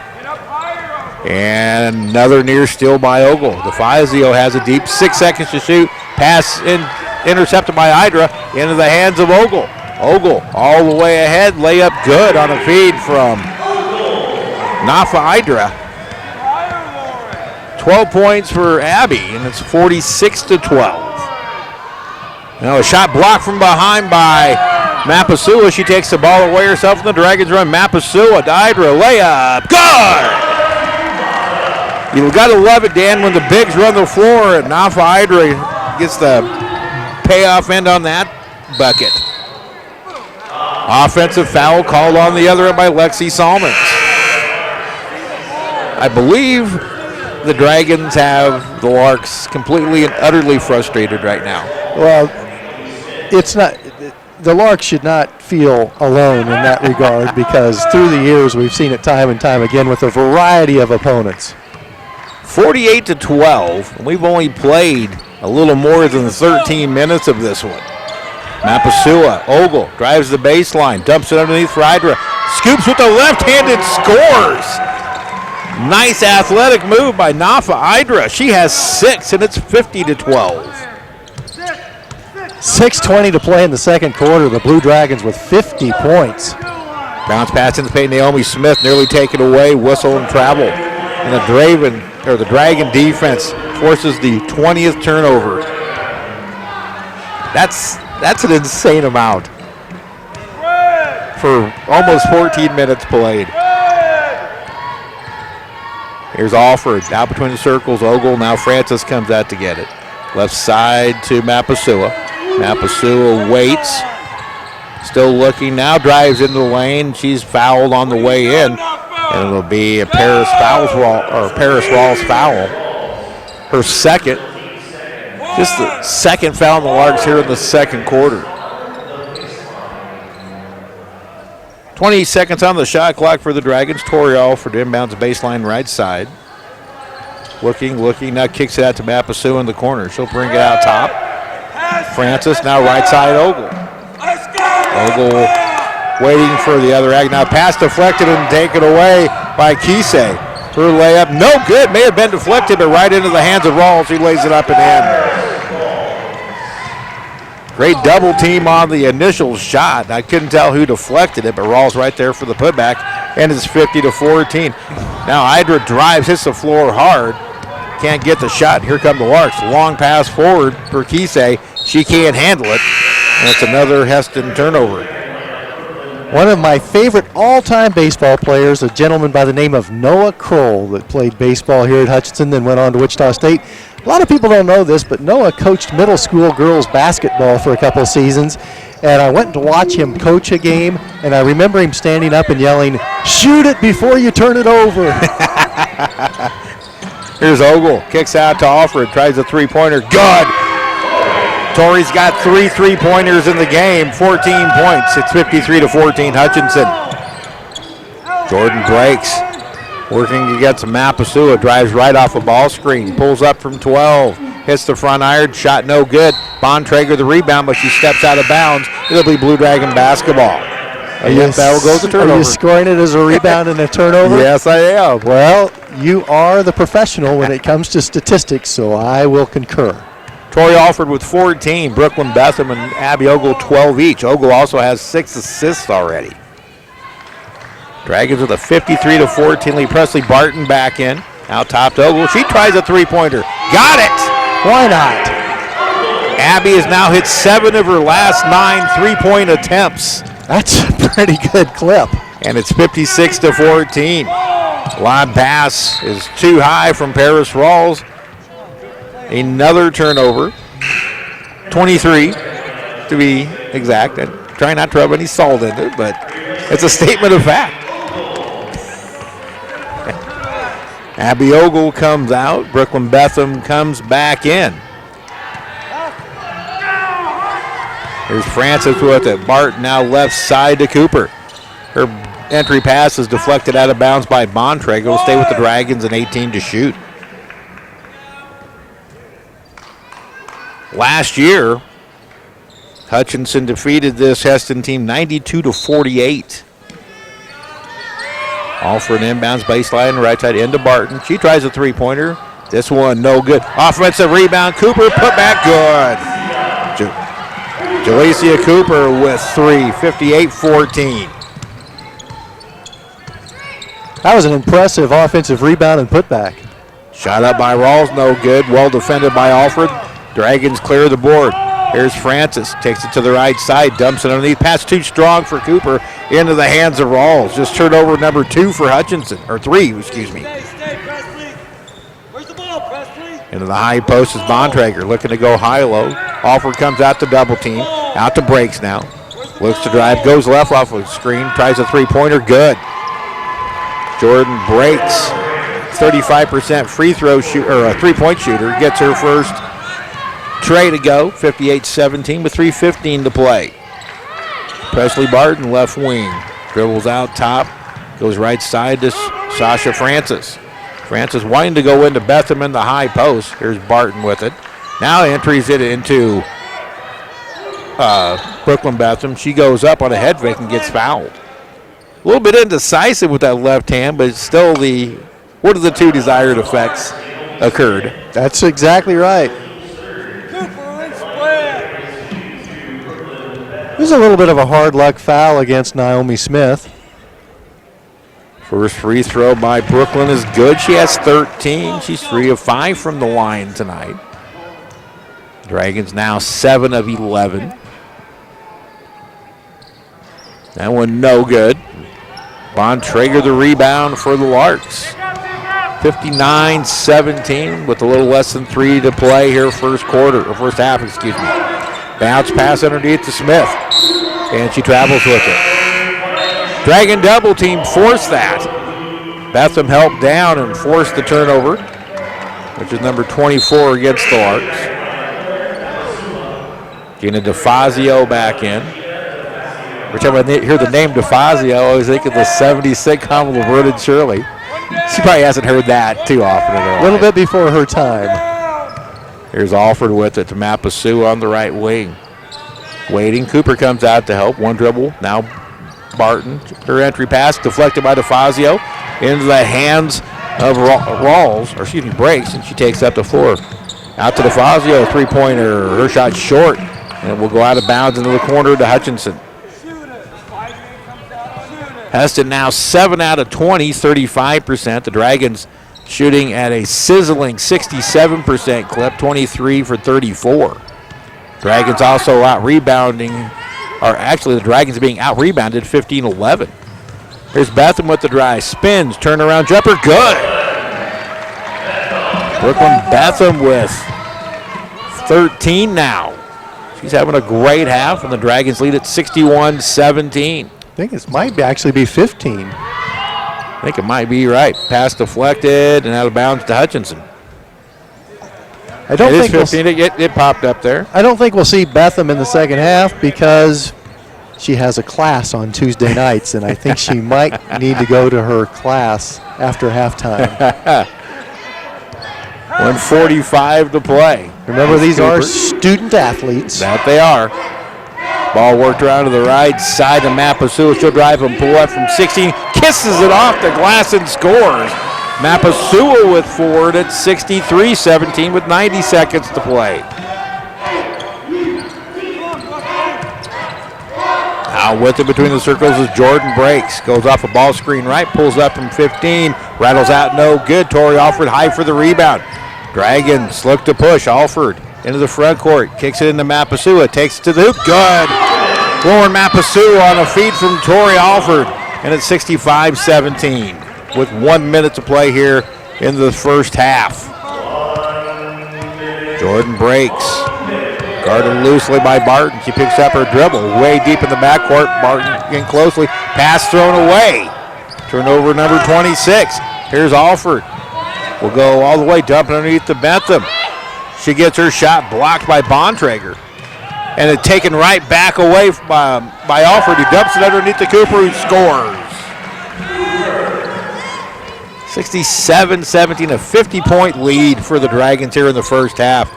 And another near steal by Ogle. DeFazio has a deep, 6 seconds to shoot. Pass intercepted by Hydra into the hands of Ogle. Ogle all the way ahead. Layup good on a feed from Nafa Hydra. 12 points for Abby, and it's 46-12. Now a shot blocked from behind by Mapasua. She takes the ball away herself, and the Dragons run. Mapasua to Hydra. Layup. Good! You got to love it, Dan, when the bigs run the floor, and Nafa Hydra gets the payoff end on that bucket. Offensive foul called on the other end by Lexi Salmons. I believe the Dragons have the Larks completely and utterly frustrated right now. Well, it's not. The Larks should not feel alone in that regard, because through the years we've seen it time and time again with a variety of opponents. 48-12. We've only played a little more than 13 minutes of this one. Mapasua, Ogle drives the baseline, dumps it underneath for Hydra, scoops with the left-handed, scores. Nice athletic move by Nafa Hydra. She has 6, and it's 50-12. 6:20 to play in the second quarter. The Blue Dragons with 50 points. Bounce pass into paint. Naomi Smith nearly taken away. Whistle and travel. And the Dragon defense forces the 20th turnover. That's an insane amount for almost 14 minutes played. Here's Alford out between the circles. Ogle, now Francis comes out to get it. Left side to Mapasua. Mapasua waits. Still looking now, drives into the lane. She's fouled on the way in. And it'll be a Paris Rawls foul. Her second. Just the second foul on the Larks here in the second quarter. 20 seconds on the shot clock for the Dragons. Tori Alford inbounds baseline right side. Looking, now kicks it out to Mapasua in the corner. She'll bring it out top. Francis now right side Ogle. Ogle waiting for the other egg. Now pass deflected and taken away by Kisei. Her layup, no good. May have been deflected, but right into the hands of Rawls. He lays it up and in. Great double team on the initial shot. I couldn't tell who deflected it, but Rawls right there for the putback, and it's 50-14. Now Hydra drives, hits the floor hard. Can't get the shot. Here come the Larks. Long pass forward for Kisei. She can't handle it. And it's another Hesston turnover. One of my favorite all-time baseball players, a gentleman by the name of Noah Kroll, that played baseball here at Hutchinson, then went on to Wichita State. A lot of people don't know this, but Noah coached middle school girls basketball for a couple of seasons. And I went to watch him coach a game, and I remember him standing up and yelling, "Shoot it before you turn it over." Here's Ogle, kicks out to Alfred, tries a three-pointer, good. Torrey's got 3 3-pointers in the game, 14 points. It's 53-14, Hutchinson. Jordan breaks, working against Mapasua, drives right off a ball screen, pulls up from 12, hits the front iron, shot no good. Bontrager the rebound, but she steps out of bounds. It'll be Blue Dragon basketball. That goes to turnover. Are you scoring it as a rebound and a turnover? Yes, I am. Well, you are the professional when it comes to statistics, so I will concur. Tori Alford with 14, Brooklyn Betham and Abby Ogle 12 each. Ogle also has 6 assists already. Dragons with a 53-14 lead. Presley Barton back in. Out top to Ogle. She tries a three-pointer. Got it! Why not? Abby has now hit 7 of her last 9 3-point attempts. That's a pretty good clip. And it's 56-14. Lob pass is too high from Paris Rawls. Another turnover. 23 to be exact. And try not to rub any salt in it, but it's a statement of fact. Abby Ogle comes out. Brooklyn Betham comes back in. Here's Francis with it. Barton now left side to Cooper. Her entry pass is deflected out of bounds by Bontrager. Will stay with the Dragons and 18 to shoot. Last year, Hutchinson defeated this Hesston team 92-48. Alfred inbounds baseline, right side into Barton. She tries a three-pointer. This one no good. Offensive rebound. Cooper put back good. Jalecia Cooper with 3, 58-14. That was an impressive offensive rebound and putback. Shot up by Rawls, no good. Well defended by Alfred. Dragons clear the board. Here's Francis, takes it to the right side, dumps it underneath. Pass too strong for Cooper, into the hands of Rawls. Just turnover number 2 for Hutchinson, or 3, excuse me. Where's the ball, Presley? Into the high post is Bontrager, looking to go high-low. Alford comes out to double team, out to breaks now. Looks to drive, goes left off of the screen, tries a three-pointer, good. Jordan breaks, 35% free throw shoot, or a three-point shooter, gets her first tray to go, 58-17 with 3:15 to play. Presley Barton, left wing, dribbles out top, goes right side to Sasha Francis. Francis wanting to go into Betham in the high post. Here's Barton with it. Now entries it into Brooklyn Betham. She goes up on a head fake and gets fouled. A little bit indecisive with that left hand, but still one of the two desired effects occurred. That's exactly right. There's a little bit of a hard luck foul against Naomi Smith. First free throw by Brooklyn is good. She has 13. She's 3 of 5 from the line tonight. Dragons now 7 of 11. That one no good. Bontrager the rebound for the Larks. 59-17 with a little less than 3 to play here first half, excuse me. Bounce pass underneath to Smith. And she travels with it. Dragon double team forced that. Betham helped down and forced the turnover, which is number 24 against the Larks. Gina DeFazio back in. Every time I hear the name DeFazio, I always think of the 70s sitcom Laverne and Shirley. She probably hasn't heard that too often in her life. A little bit before her time. Here's Alford with it to Mapasua on the right wing. Waiting, Cooper comes out to help. One dribble, now Barton. Her entry pass deflected by DeFazio into the hands of Rawls, breaks, and she takes up the floor. Out to DeFazio, three-pointer. Her shot short, and it will go out of bounds into the corner to Hutchinson. Hesston now 7 out of 20, 35%. The Dragons shooting at a sizzling 67% clip, 23 for 34. Dragons also out-rebounding, or actually the Dragons being out-rebounded 15-11. Here's Betham with the drive, spins, turnaround jumper, good. Brooklyn Betham with 13 now. She's having a great half, and the Dragons lead at 61-17. I think it might actually be 15. I think it might be right. Pass deflected and out of bounds to Hutchinson. I don't It is think we'll 15. It popped up there. I don't think we'll see Betham in the second half because she has a class on Tuesday nights, and I think she might need to go to her class after halftime. 1:45 to play. Remember, these are student athletes. That they are. Ball worked around to the right side of Mapasua. She'll drive and pull up from 16. Kisses it off the glass and scores. Mapasua with forward at 63-17 with 90 seconds to play. Out with it between the circles is Jordan Breaks. Goes off a ball screen right, pulls up from 15. Rattles out, no good. Tori Alford high for the rebound. Dragons look to push. Alford into the front court. Kicks it into Mapasua. Takes it to the hoop. Good. Lauren Mapasua on a feed from Tori Alford. And it's 65-17 with 1 minute to play here in the first half. Jordan Breaks. Guarded loosely by Barton. She picks up her dribble way deep in the backcourt. Barton in closely. Pass thrown away. Turnover number 26. Here's Alford. Will go all the way, dumping underneath the Bentham. She gets her shot blocked by Bontrager. And it's taken right back away by Alford. He dumps it underneath the Cooper, who scores. 67-17, a 50-point lead for the Dragons here in the first half.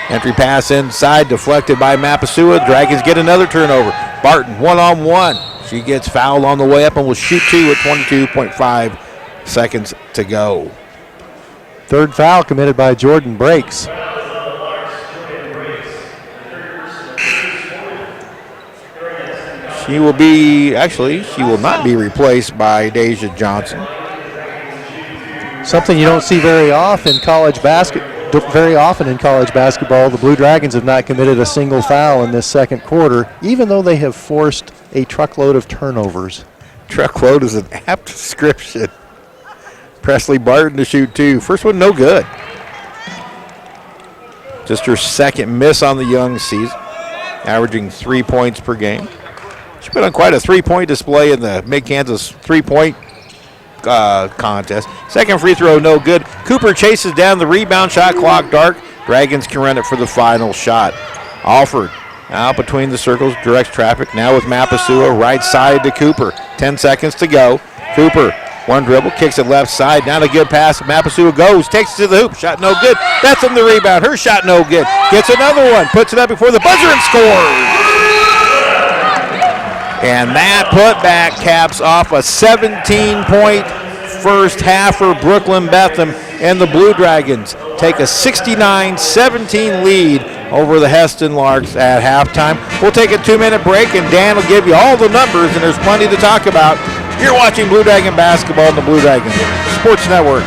Entry pass inside, deflected by Mapasua. Dragons get another turnover. Barton, one-on-one. She gets fouled on the way up and will shoot two with 22.5 seconds to go. Third foul committed by Jordan Breaks. She will not be replaced by Deja Johnson. Something you don't see very often in college basketball. The Blue Dragons have not committed a single foul in this second quarter, even though they have forced a truckload of turnovers. Truckload is an apt description. Presley Barton to shoot two. First one, no good. Just her second miss on the young season, averaging 3 points per game. She's been on quite a three-point display in the Mid-Kansas three-point contest. Second free throw, no good. Cooper chases down the rebound. Shot clock dark. Dragons can run it for the final shot. Alford out between the circles, directs traffic. Now with Mapasua, right side to Cooper. 10 seconds to go. Cooper, one dribble, kicks it left side. Now a good pass. Mapasua goes, takes it to the hoop. Shot no good. That's in the rebound. Her shot no good. Gets another one. Puts it up before the buzzer and scores. And that putback caps off a 17-point first half for Brooklyn Betham, and the Blue Dragons take a 69-17 lead over the Hesston Larks at halftime. We'll take a 2-minute break, and Dan will give you all the numbers, and there's plenty to talk about. You're watching Blue Dragon basketball on the Blue Dragon Sports Network.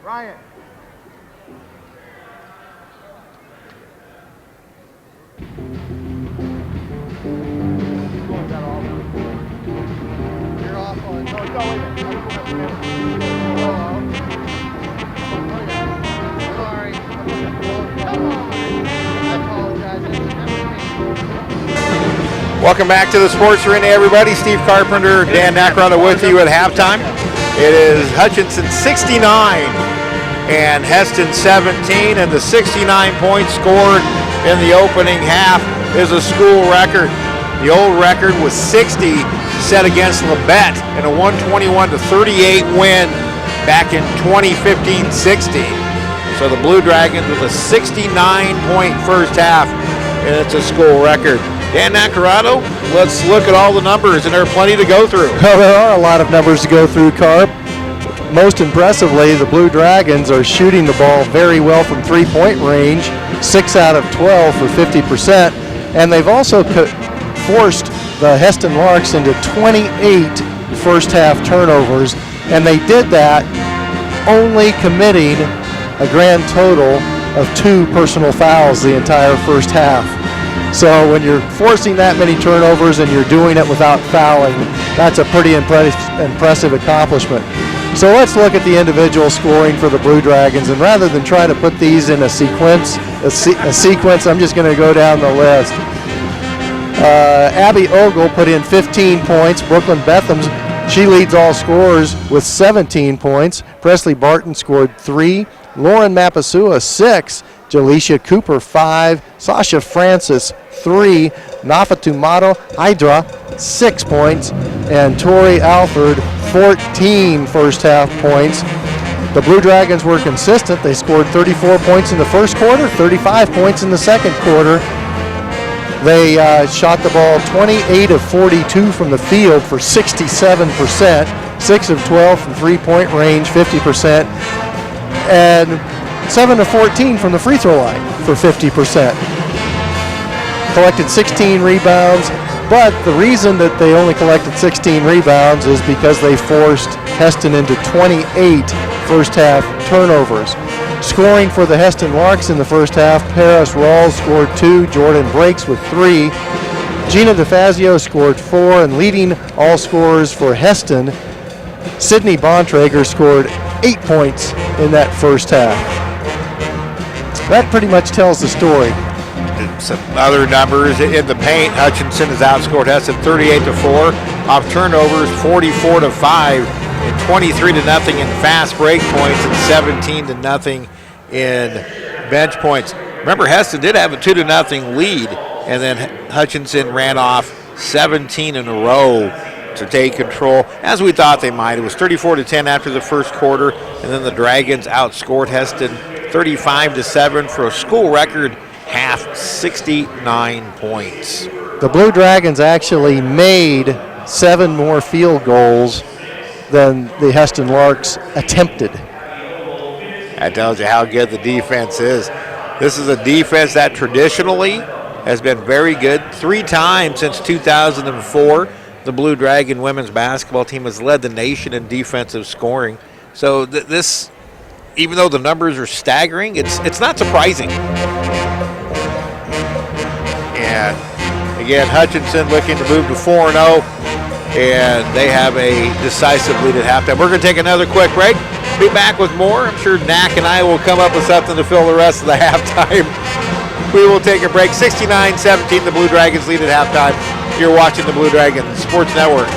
Ryan. You're off on. No, wait a minute. Sorry. Come on. I apologize. Welcome back to the Sports Arena, everybody. Steve Carpenter, Dan Nacarado with you at halftime. It is Hutchinson 69 and Hesston 17, and the 69 points scored in the opening half is a school record. The old record was 60 set against Labette in a 121-38 win back in 2015-16. So the Blue Dragons with a 69-point first half, and it's a school record. Dan Nacarado, let's look at all the numbers, and there are plenty to go through. Well, there are a lot of numbers to go through, Carp. Most impressively, the Blue Dragons are shooting the ball very well from three-point range, 6 out of 12 for 50%, and they've also forced the Hesston Larks into 28 first-half turnovers, and they did that only committing a grand total of 2 personal fouls the entire first half. So when you're forcing that many turnovers and you're doing it without fouling, that's a pretty impressive accomplishment. So let's look at the individual scoring for the Blue Dragons, and rather than try to put these in a sequence, I'm just going to go down the list. Abby Ogle put in 15 points. Brooklyn Bethams, she leads all scorers with 17 points. Presley Barton scored 3. Lauren Mapasua 6. Jaleisha Cooper 5. Sasha Francis 3. Nafatumato Hydra 6 points. And Tori Alford 14 first half points. The Blue Dragons were consistent. They scored 34 points in the first quarter, 35 points in the second quarter. They shot the ball 28 of 42 from the field for 67%, 6 of 12 from three-point range, 50%, and 7 of 14 from the free throw line for 50%. Collected 16 rebounds, but the reason that they only collected 16 rebounds is because they forced Hesston into 28 first-half turnovers. Scoring for the Hesston Larks in the first half, Paris Rawls scored 2, Jordan Breaks with 3. Gina DeFazio scored 4, and leading all scorers for Hesston, Sydney Bontrager scored 8 points in that first half. That pretty much tells the story. Some other numbers in the paint, Hutchinson has outscored Hesston 38-4, off turnovers 44-5, and 23-0 in fast break points, and 17-0 in bench points. Remember, Hesston did have a 2-0 lead, and then Hutchinson ran off 17 in a row to take control, as we thought they might. It was 34-10 after the first quarter, and then the Dragons outscored Hesston 35-7 for a school record half, 69 points. The Blue Dragons actually made 7 more field goals than the Hesston Larks attempted. That tells you how good the defense is. This is a defense that traditionally has been very good. 3 times since 2004, the Blue Dragon women's basketball team has led the nation in defensive scoring. So this, even though the numbers are staggering, it's not surprising. And again, Hutchinson looking to move to 4-0, and they have a decisive lead at halftime. We're going to take another quick break. Be back with more. I'm sure Knack and I will come up with something to fill the rest of the halftime. We will take a break. 69-17, the Blue Dragons lead at halftime. You're watching the Blue Dragons Sports Network.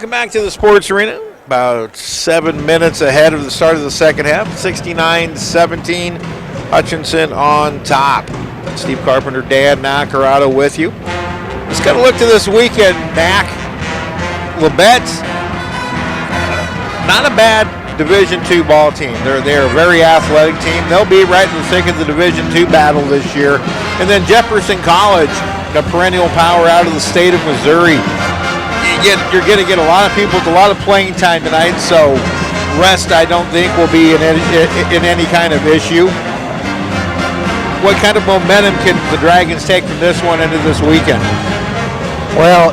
Welcome back to the Sports Arena. About 7 minutes ahead of the start of the second half. 69-17, Hutchinson on top. Steve Carpenter, Dan Nacarado with you. Let's kind of look to this weekend, Mac. Labette's not a bad Division II ball team. They're a very athletic team. They'll be right in the thick of the Division II battle this year. And then Jefferson College, a perennial power out of the state of Missouri. You're going to get a lot of people with a lot of playing time tonight, so rest I don't think will be in any kind of issue. What kind of momentum can the Dragons take from this one into this weekend? Well,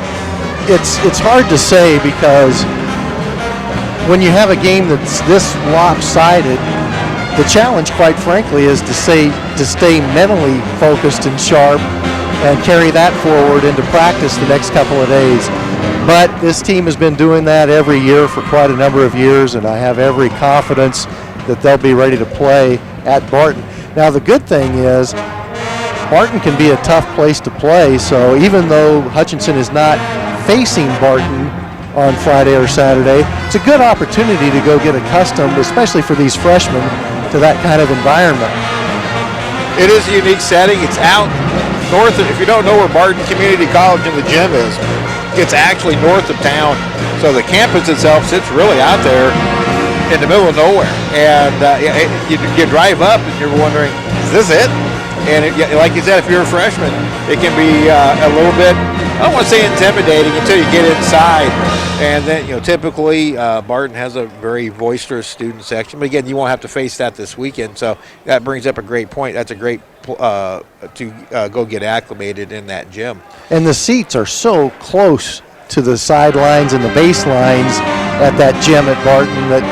it's hard to say because when you have a game that's this lopsided, the challenge, quite frankly, is to stay mentally focused and sharp and carry that forward into practice the next couple of days. But this team has been doing that every year for quite a number of years, and I have every confidence that they'll be ready to play at Barton. Now, the good thing is Barton can be a tough place to play, so even though Hutchinson is not facing Barton on Friday or Saturday, it's a good opportunity to go get accustomed, especially for these freshmen, to that kind of environment. It is a unique setting. It's out north. If you don't know where Barton Community College and the gym is, it's actually north of town. So the campus itself sits really out there in the middle of nowhere. And you drive up and you're wondering, is this it? And like you said, if you're a freshman, it can be a little bit, I don't want to say intimidating until you get inside. And then, typically Barton has a very boisterous student section. But again, you won't have to face that this weekend. So that brings up a great point. That's a great to go get acclimated in that gym. And the seats are so close to the sidelines and the baselines at that gym at Barton that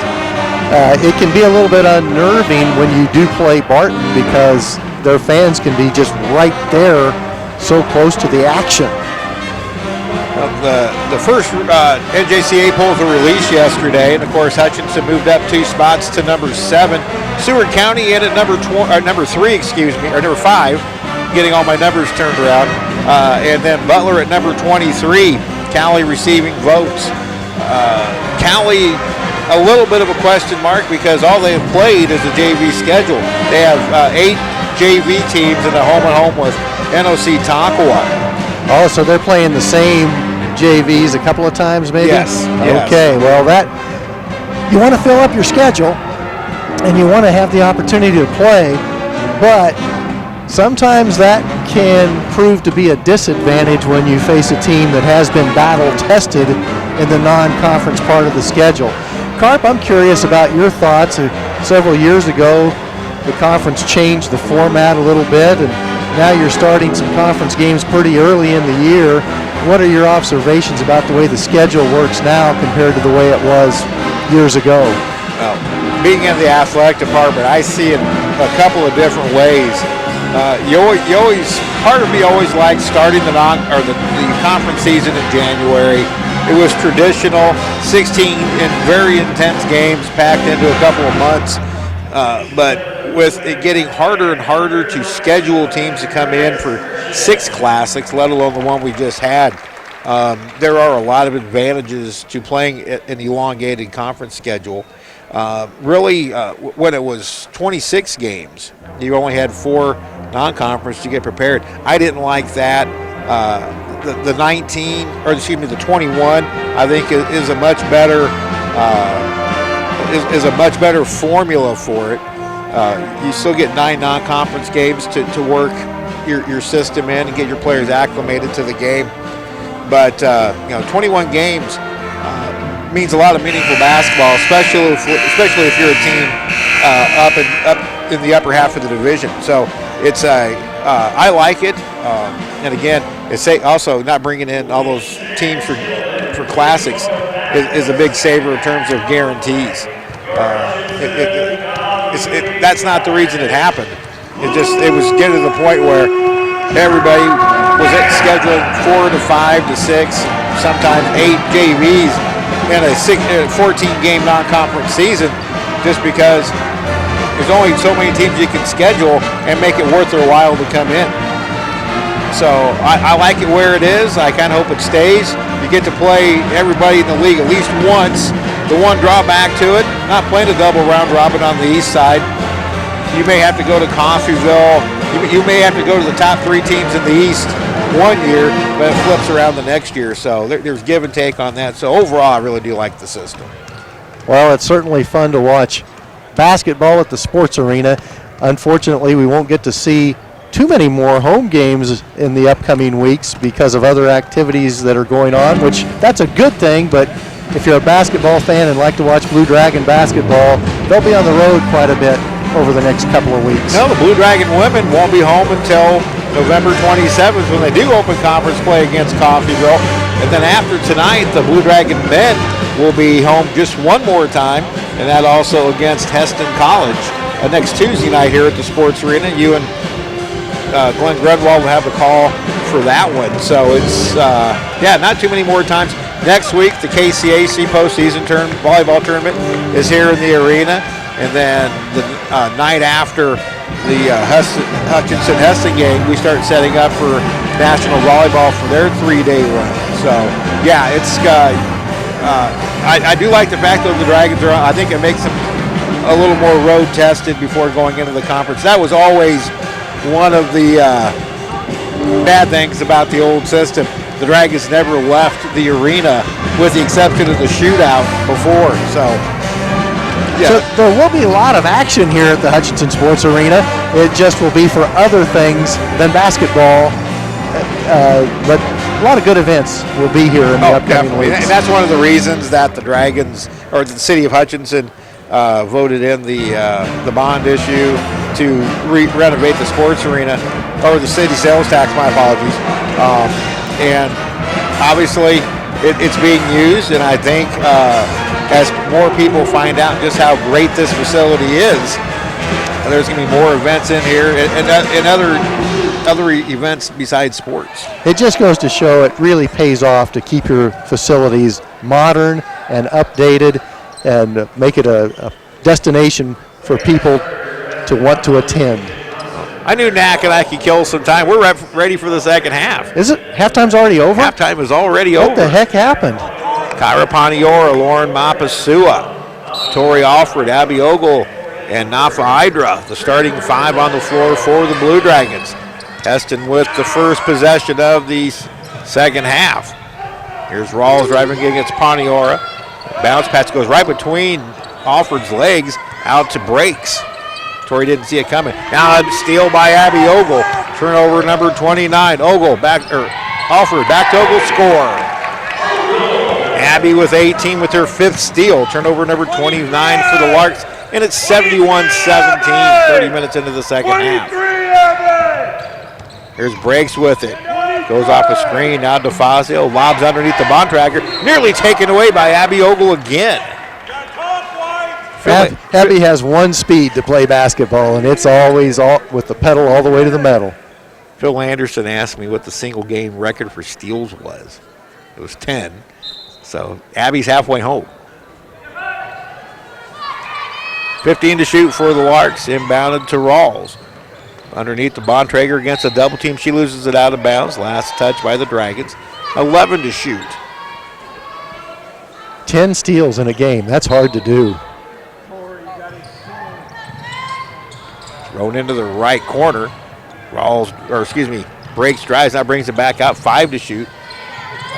it can be a little bit unnerving when you do play Barton because their fans can be just right there, so close to the action. The first NJCA polls were released yesterday, and of course Hutchinson moved up 2 spots to number 7. Seward County in at number 3, or number 5, getting all my numbers turned around, and then Butler at number 23. Cali receiving votes. Cali, a little bit of a question mark because all they have played is a JV schedule. They have 8 JV teams in a home-and-home with NOC Tonkawa. Oh, so they're playing the same JVs a couple of times maybe? Yes. Okay, well you want to fill up your schedule and you want to have the opportunity to play, but sometimes that can prove to be a disadvantage when you face a team that has been battle-tested in the non-conference part of the schedule. Carp, I'm curious about your thoughts. Several years ago, the conference changed the format a little bit, and now you're starting some conference games pretty early in the year. What are your observations about the way the schedule works now compared to the way it was years ago? Well, being in the athletic department, I see it a couple of different ways. Part of me always liked starting the conference season in January. It was traditional, 16 very intense games packed into a couple of months. But with it getting harder and harder to schedule teams to come in for 6 classics, let alone the one we just had, there are a lot of advantages to playing an elongated conference schedule. When it was 26 games, you only had 4 non-conference to get prepared. I didn't like that. The 21, I think is a much better is a much better formula for it. You still get 9 non-conference games to work your system in and get your players acclimated to the game. But 21 games means a lot of meaningful basketball, especially if you're a team up in the upper half of the division. So it's I like it, and again, it's also not bringing in all those teams for classics is a big saver in terms of guarantees. That's not the reason it happened. It was getting to the point where everybody was scheduling 4 to 5 to 6, sometimes 8 JVs in a 14-game non-conference season, just because there's only so many teams you can schedule and make it worth their while to come in. So I like it where it is. I kind of hope it stays. You get to play everybody in the league at least once. The one drawback to it, not playing a double round robin on the east side. You may have to go to Coffeyville. You may have to go to the top 3 teams in the east one year, but it flips around the next year. So there's give and take on that. So overall, I really do like the system. Well, it's certainly fun to watch basketball at the sports arena. Unfortunately, we won't get to see too many more home games in the upcoming weeks because of other activities that are going on, which that's a good thing, but if you're a basketball fan and like to watch Blue Dragon basketball, they'll be on the road quite a bit over the next couple of weeks. No, the Blue Dragon women won't be home until November 27th when they do open conference play against Coffeyville. And then after tonight, the Blue Dragon men will be home just one more time, and that also against Hesston College. Next Tuesday night here at the Sports Arena, you and Glenn Grunwald will have the call for that one. So it's, not too many more times. Next week, the KCAC postseason volleyball tournament is here in the arena. And then the night after the Hutchinson game, we start setting up for National Volleyball for their 3-day run. So, yeah, it's I do like the fact that the Dragons are on. I think it makes them a little more road tested before going into the conference. That was always one of the bad things about the old system. The Dragons never left the arena with the exception of the shootout before. So, yeah. So there will be a lot of action here at the Hutchinson Sports Arena. It just will be for other things than basketball. But a lot of good events will be here in the upcoming weeks. And that's one of the reasons that the Dragons, or the city of Hutchinson, voted in the bond issue to renovate the sports arena, or the city sales tax, my apologies. And obviously it's being used, and I think as more people find out just how great this facility is, there's going to be more events in here and other events besides sports. It just goes to show it really pays off to keep your facilities modern and updated and make it a destination for people to want to attend. I knew Knack and I could kill some time. We're ready for the second half. Is it? Halftime's already over? Halftime is already over. What the heck happened? Kyra Paniora, Lauren Mapasua, Tori Alfred, Abby Ogle, and Nafa Hydra, the starting 5 on the floor for the Blue Dragons. Hesston with the first possession of the second half. Here's Rawls driving against Paniora. Bounce pass goes right between Alfred's legs, out to breaks. Tori didn't see it coming. Now a steal by Abby Ogle. Turnover number 29. Alfred back to Ogle, score. Abby with 18 with her 5th steal. Turnover number 29 for the Larks. And it's 71-17, 30 minutes into the second half. Here's Breaks with it. Goes off a screen, now DeFazio lobs underneath the bond tracker. Nearly taken away by Abby Ogle again. Abby has one speed to play basketball, and it's always with the pedal all the way to the metal. Phil Anderson asked me what the single game record for steals was. It was 10. So Abby's halfway home. 15 to shoot for the Larks, inbounded to Rawls. Underneath the Bontrager against a double team. She loses it out of bounds. Last touch by the Dragons. 11 to shoot. 10 steals in a game. That's hard to do. Thrown into the right corner. Breaks, drives, now brings it back out. 5 to shoot.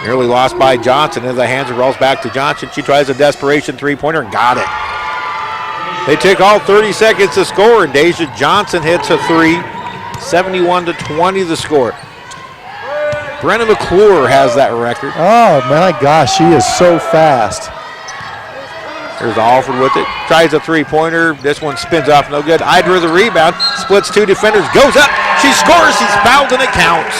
Nearly lost by Johnson. Into the hands of Rawls, back to Johnson. She tries a desperation three-pointer and got it. They take all 30 seconds to score, and Deja Johnson hits a 3. 71-20 the score. Brenna McClure has that record. Oh, my gosh, she is so fast. There's Alfred with it. Tries a three-pointer. This one spins off, no good. Hydra the rebound. Splits 2 defenders. Goes up. She scores. She's fouled, and it counts.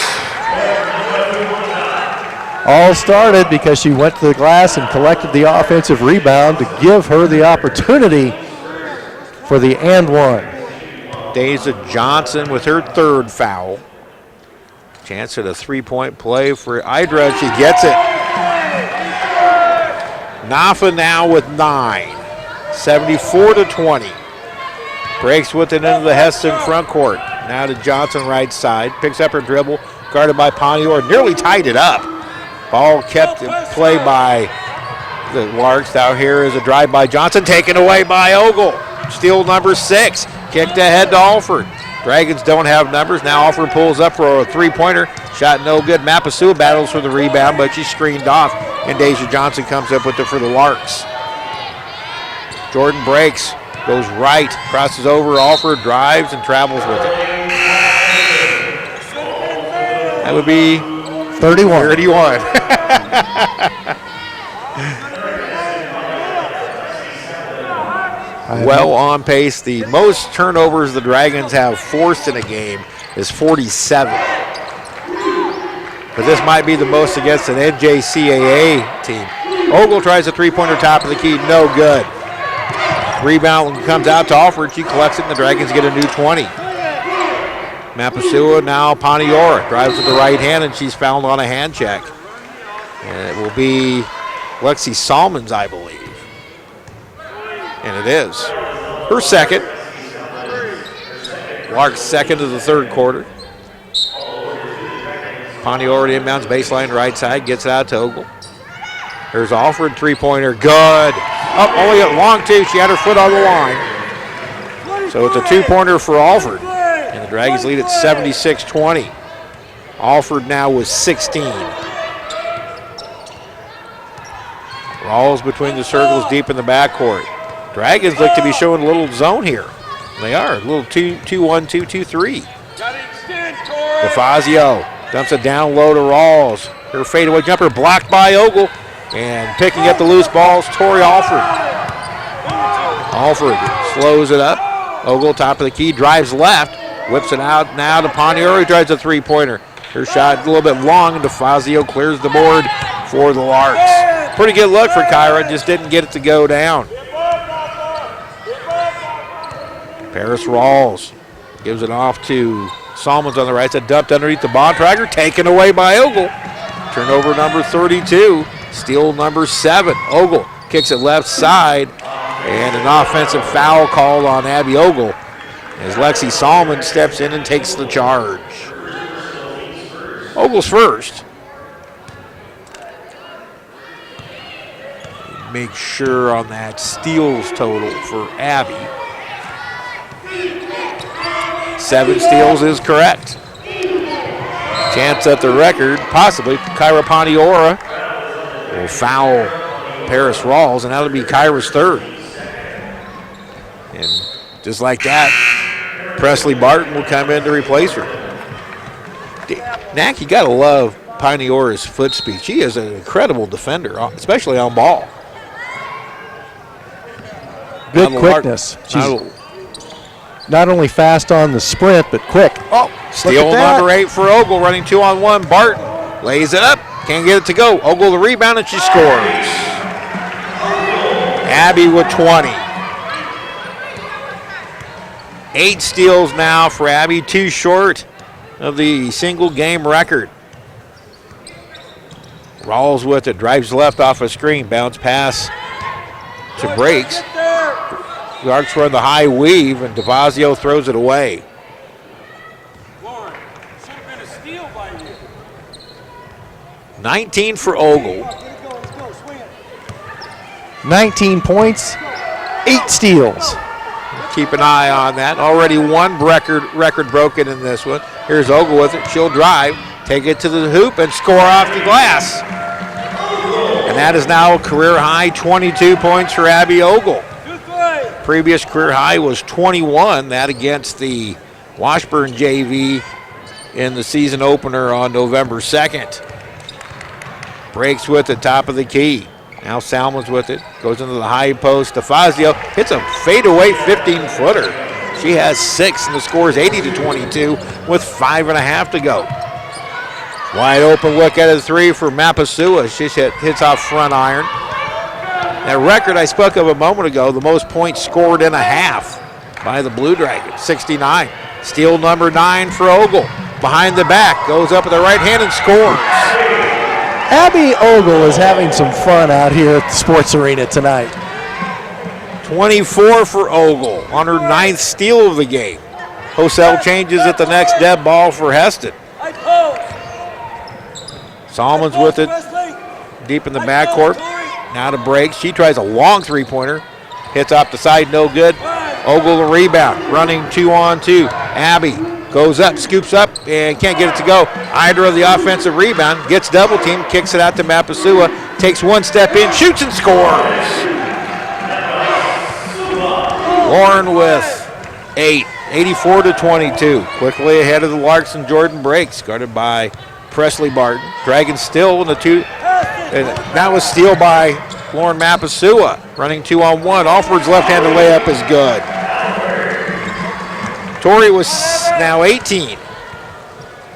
All started because she went to the glass and collected the offensive rebound to give her the opportunity for the and one. Deja Johnson with her 3rd foul. Chance at a three-point play for Hydra. She gets it. Nafa now with 9. 74-20. Breaks with it into the Hesston front court. Now to Johnson right side. Picks up her dribble. Guarded by Panior. Nearly tied it up. Ball kept in play by the Larks. Now here is a drive by Johnson, taken away by Ogle. Steal number 6, kicked ahead to Alford. Dragons don't have numbers. Now Alford pulls up for a three-pointer. Shot no good. Mapasua battles for the rebound, but she's screened off. And Deja Johnson comes up with it for the Larks. Jordan breaks, goes right, crosses over. Alford drives and travels with it. That would be 31. Well on pace. The most turnovers the Dragons have forced in a game is 47. But this might be the most against an NJCAA team. Ogle tries a three-pointer top of the key, no good. Rebound comes out to Alford. She collects it, and the Dragons get a new 20. Mapasua now Paniora drives with the right hand, and she's fouled on a hand check. And it will be Lexi Salmons, I believe. And it is. Her second. Lark's second of the third quarter. Paniora inbounds baseline right side, gets it out to Ogle. There's Alford three-pointer, good. Oh, only a long two. She had her foot on the line. So it's a two-pointer for Alford. And the Dragons lead at 76-20. Alford now with 16. Rawls between the circles deep in the backcourt. Dragons look to be showing a little zone here. They are. A little 2-1-2, 2-3. DeFazio dumps it down low to Rawls. Her fadeaway jumper blocked by Ogle. And picking up the loose balls, Tori Alford. Alford slows it up. Ogle, top of the key, drives left. Whips it out now to Paniora, who drives a three-pointer. Her shot a little bit long, and DeFazio clears the board for the Larks. Pretty good look for Kyra, just didn't get it to go down. Paris Rawls gives it off to Salmons on the right side, dumped underneath the ball tracker, taken away by Ogle. Turnover number 32, steal number 7. Ogle kicks it left side, and an offensive foul called on Abby Ogle as Lexi Salmons steps in and takes the charge. Ogle's first. Make sure on that steals total for Abby. 7 steals is correct. Chance at the record, possibly. Kyra Paniora will foul Paris Rawls, and that'll be Kyra's third. And just like that, Presley Barton will come in to replace her. Knack, you got to love Paniora's foot speed. She is an incredible defender, especially on ball. Good quickness. She's not only fast on the sprint, but quick. Oh, steal number 8 for Ogle, running 2-on-1. Barton lays it up, can't get it to go. Ogle the rebound, and she scores. Abby with 20. 8 steals now for Abby, 2 short of the single game record. Rawls with it, drives left off a screen, bounce pass to Breaks. Larks run the high weave, and DeFazio throws it away. 19 for Ogle. 19 points, 8 steals. Keep an eye on that. Already one record broken in this one. Here's Ogle with it. She'll drive, take it to the hoop, and score off the glass. And that is now a career high 22 points for Abby Ogle. Previous career high was 21, that against the Washburn JV in the season opener on November 2nd. Breaks with the top of the key. Now Salmons with it, goes into the high post. DeFazio hits a fadeaway 15-footer. She has 6, and the score is 80-22 with 5.5 to go. Wide open look at a 3 for Mapasua. She hits off front iron. That record I spoke of a moment ago, the most points scored in a half by the Blue Dragons, 69. Steal number 9 for Ogle. Behind the back, goes up with the right hand and scores. Abby Ogle is having some fun out here at the Sports Arena tonight. 24 for Ogle on her 9th steal of the game. Hosell changes at the next dead ball for Hesston. Salmons with it, deep in the backcourt. Now to break. She tries a long three-pointer. Hits off the side, no good. Ogle the rebound. Running 2-on-2. Abby goes up, scoops up, and can't get it to go. Idra, the offensive rebound, gets double teamed, kicks it out to Mapasua, takes one step in, shoots and scores. Lauren with 8, 84-22. Quickly ahead of the Larks and Jordan breaks, guarded by Presley Barton. Dragons still in the 2, and that was steal by Lauren Mapasua. Running 2-on-1. Alford's left-handed layup is good. Tori was now 18,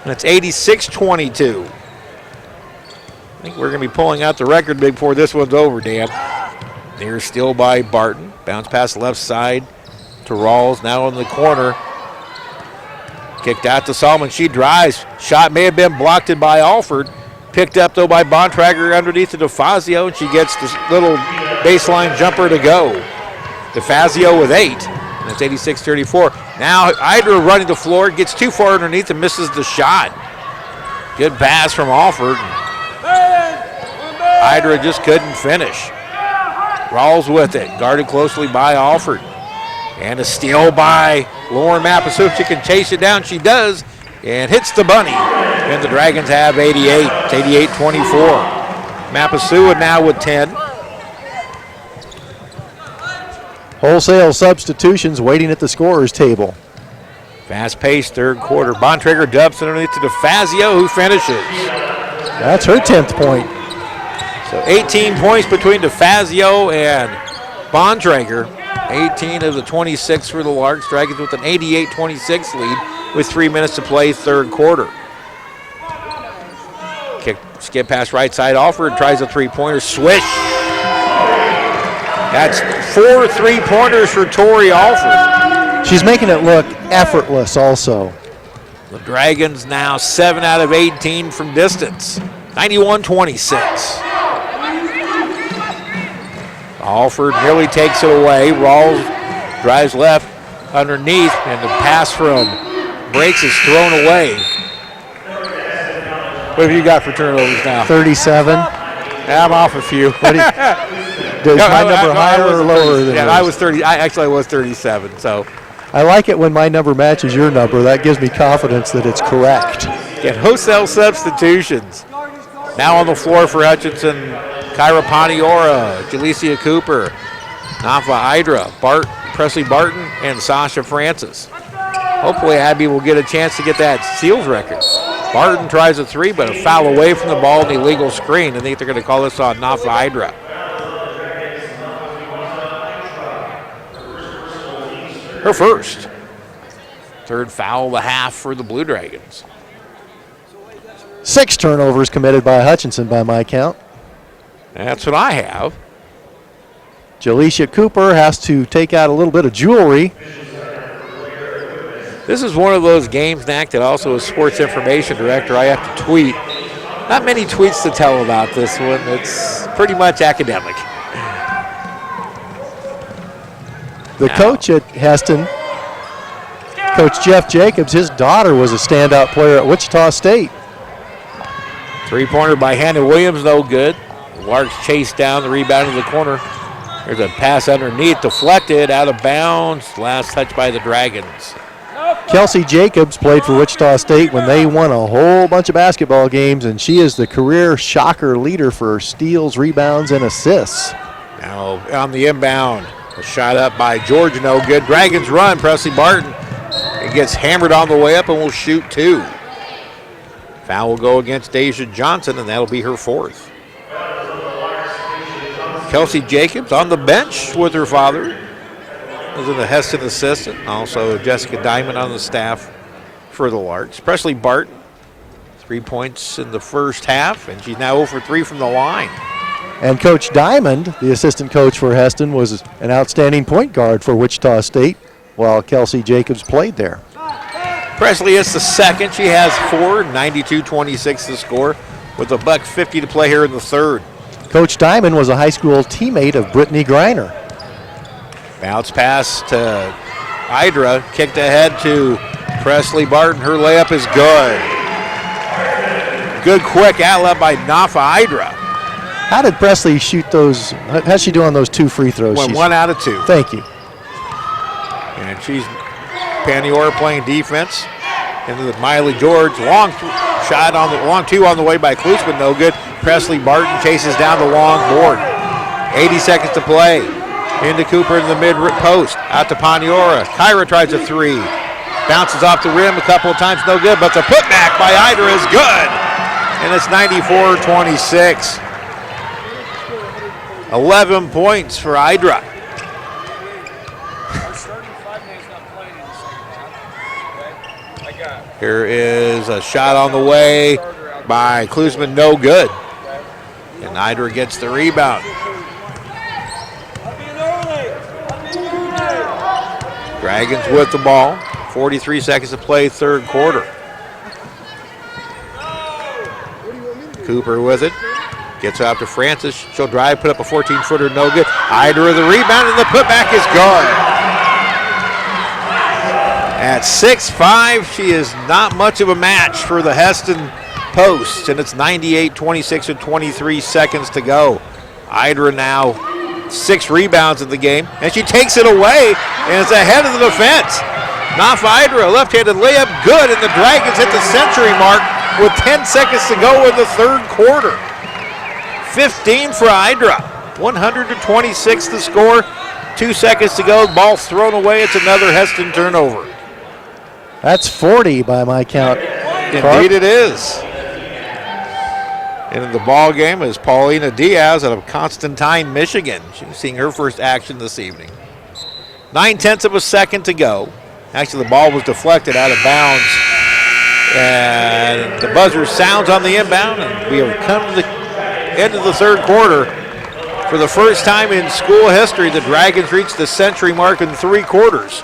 and it's 86-22. I think we're going to be pulling out the record before this one's over, Dan. Near steal by Barton. Bounce pass left side to Rawls, now in the corner. Kicked out to Solomon. She drives. Shot may have been blocked by Alford. Picked up, though, by Bontrager underneath to DeFazio, and she gets this little baseline jumper to go. DeFazio with 8. And it's 86-34. Now Idra running the floor, gets too far underneath and misses the shot. Good pass from Alford. Idra just couldn't finish. Rawls with it, guarded closely by Alford. And a steal by Lauren Mapasua. If she can chase it down, she does, and hits the bunny. And the Dragons have 88. It's 88-24. Mapasua now with 10. Wholesale substitutions waiting at the scorer's table. Fast-paced third quarter. Bontrager dubs underneath to DeFazio, who finishes. That's her 10th point. So 18 points between DeFazio and Bontrager. 18 of the 26 for the Larks. Dragons with an 88-26 lead with 3 minutes to play third quarter. Kick, skip pass right side. Alford tries a three-pointer. Swish. That's 4 3-pointers for Tori Alford. She's making it look effortless also. The Dragons now 7 out of 18 from distance. 91-26. Alford nearly takes it away. Rawls drives left underneath, and the pass from Breaks is thrown away. What have you got for turnovers now? 37. I'm off a few. Is my number higher or lower than yours? I was 30. I was 37. So I like it when my number matches your number. That gives me confidence that it's correct. get wholesale substitutions. Now on the floor for Hutchinson, Kyra Paniora, Jalecia Cooper, Nafa Idra, Presley Barton, and Sasha Francis. Hopefully Abby will get a chance to get that steals record. Barton tries a three, but a foul away from the ball, an illegal screen. I think they're going to call this on Nafa Idra. Her first. Third foul of the half for the Blue Dragons. 6 turnovers committed by Hutchinson by my count. That's what I have. Jalecia Cooper has to take out a little bit of jewelry. This is one of those games, Knack, that also as sports information director, I have to tweet. Not many tweets to tell about this one. It's pretty much academic. The coach at Hesston, Coach Jeff Jacobs, his daughter was a standout player at Wichita State. Three-pointer by Hannah Williams, no good. Larks chased down the rebound in the corner. There's a pass underneath, deflected, out of bounds. Last touch by the Dragons. Kelsey Jacobs played for Wichita State when they won a whole bunch of basketball games, and she is the career shocker leader for steals, rebounds, and assists. Now on the inbound, a shot up by Georgia, no good. Dragons run, Presley Barton. It gets hammered on the way up and will shoot two. Foul will go against Deja Johnson, and that'll be her fourth. Kelsey Jacobs on the bench with her father. Was in the Hesston assistant. Also Jessica Diamond on the staff for the Larks. Presley Barton, 3 points in the first half, and she's now 0 for 3 from the line. And Coach Diamond, the assistant coach for Hesston, was an outstanding point guard for Wichita State while Kelsey Jacobs played there. Presley is the second. She has 4, 92-26 the score, with a $1.50 to play here in the third. Coach Diamond was a high school teammate of Brittany Griner. Bounce pass to Idra, kicked ahead to Presley Barton. Her layup is good. Good quick outlet by Nafa Idra. How did Presley shoot those? How'd she do on those 2 free throws? Went 1 out of 2. Thank you. And she's Paniora playing defense. Into the Miley George. Long shot on the long 2 on the way by Klusman, no good. Presley Barton chases down the long board. 80 seconds to play. Into Cooper in the mid post. Out to Paniora. Kyra tries a 3. Bounces off the rim a couple of times, no good, but the putback by Idra is good. And it's 94-26. 11 points for Idra. Here is a shot on the way by Klusman, no good. And Idra gets the rebound. Dragons with the ball. 43 seconds to play, third quarter. Cooper with it. Gets out to Francis. She'll drive, put up a 14-footer, no good. Idra the rebound, and the putback is good. At 6'5", she is not much of a match for the Hesston post, and it's 98-26 with 23 seconds to go. Idra now 6 rebounds in the game, and she takes it away, and it's ahead of the defense. Nafa Idra, left-handed layup, good, and the Dragons hit the century mark with 10 seconds to go in the third quarter. 15 for Idra, 100-26 the score. 2 seconds to go, ball thrown away. It's another Hesston turnover. That's 40 by my count. Indeed it is. And in the ball game is Paulina Diaz out of Constantine, Michigan. She's seeing her first action this evening. 9/10 of a second to go. Actually, the ball was deflected out of bounds. And the buzzer sounds on the inbound, and we have come to the end of the third quarter. For the first time in school history, the Dragons reached the century mark in 3 quarters.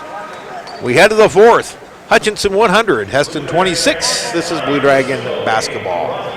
We head to the fourth. Hutchinson 100, Hesston 26. This is Blue Dragon basketball.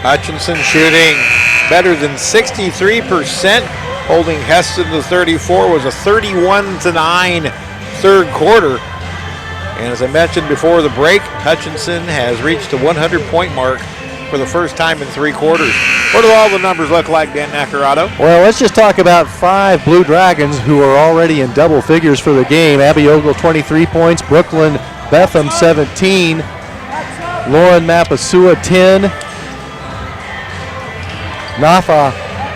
Hutchinson shooting better than 63%, holding Hesston to 34. Was a 31-9 third quarter. And as I mentioned before the break, Hutchinson has reached the 100-point mark for the first time in 3 quarters. What do all the numbers look like, Dan Nacarado? Well, let's just talk about 5 Blue Dragons who are already in double figures for the game. Abby Ogle, 23 points. Brooklyn Betham, 17. Lauren Mapasua, 10. Nafa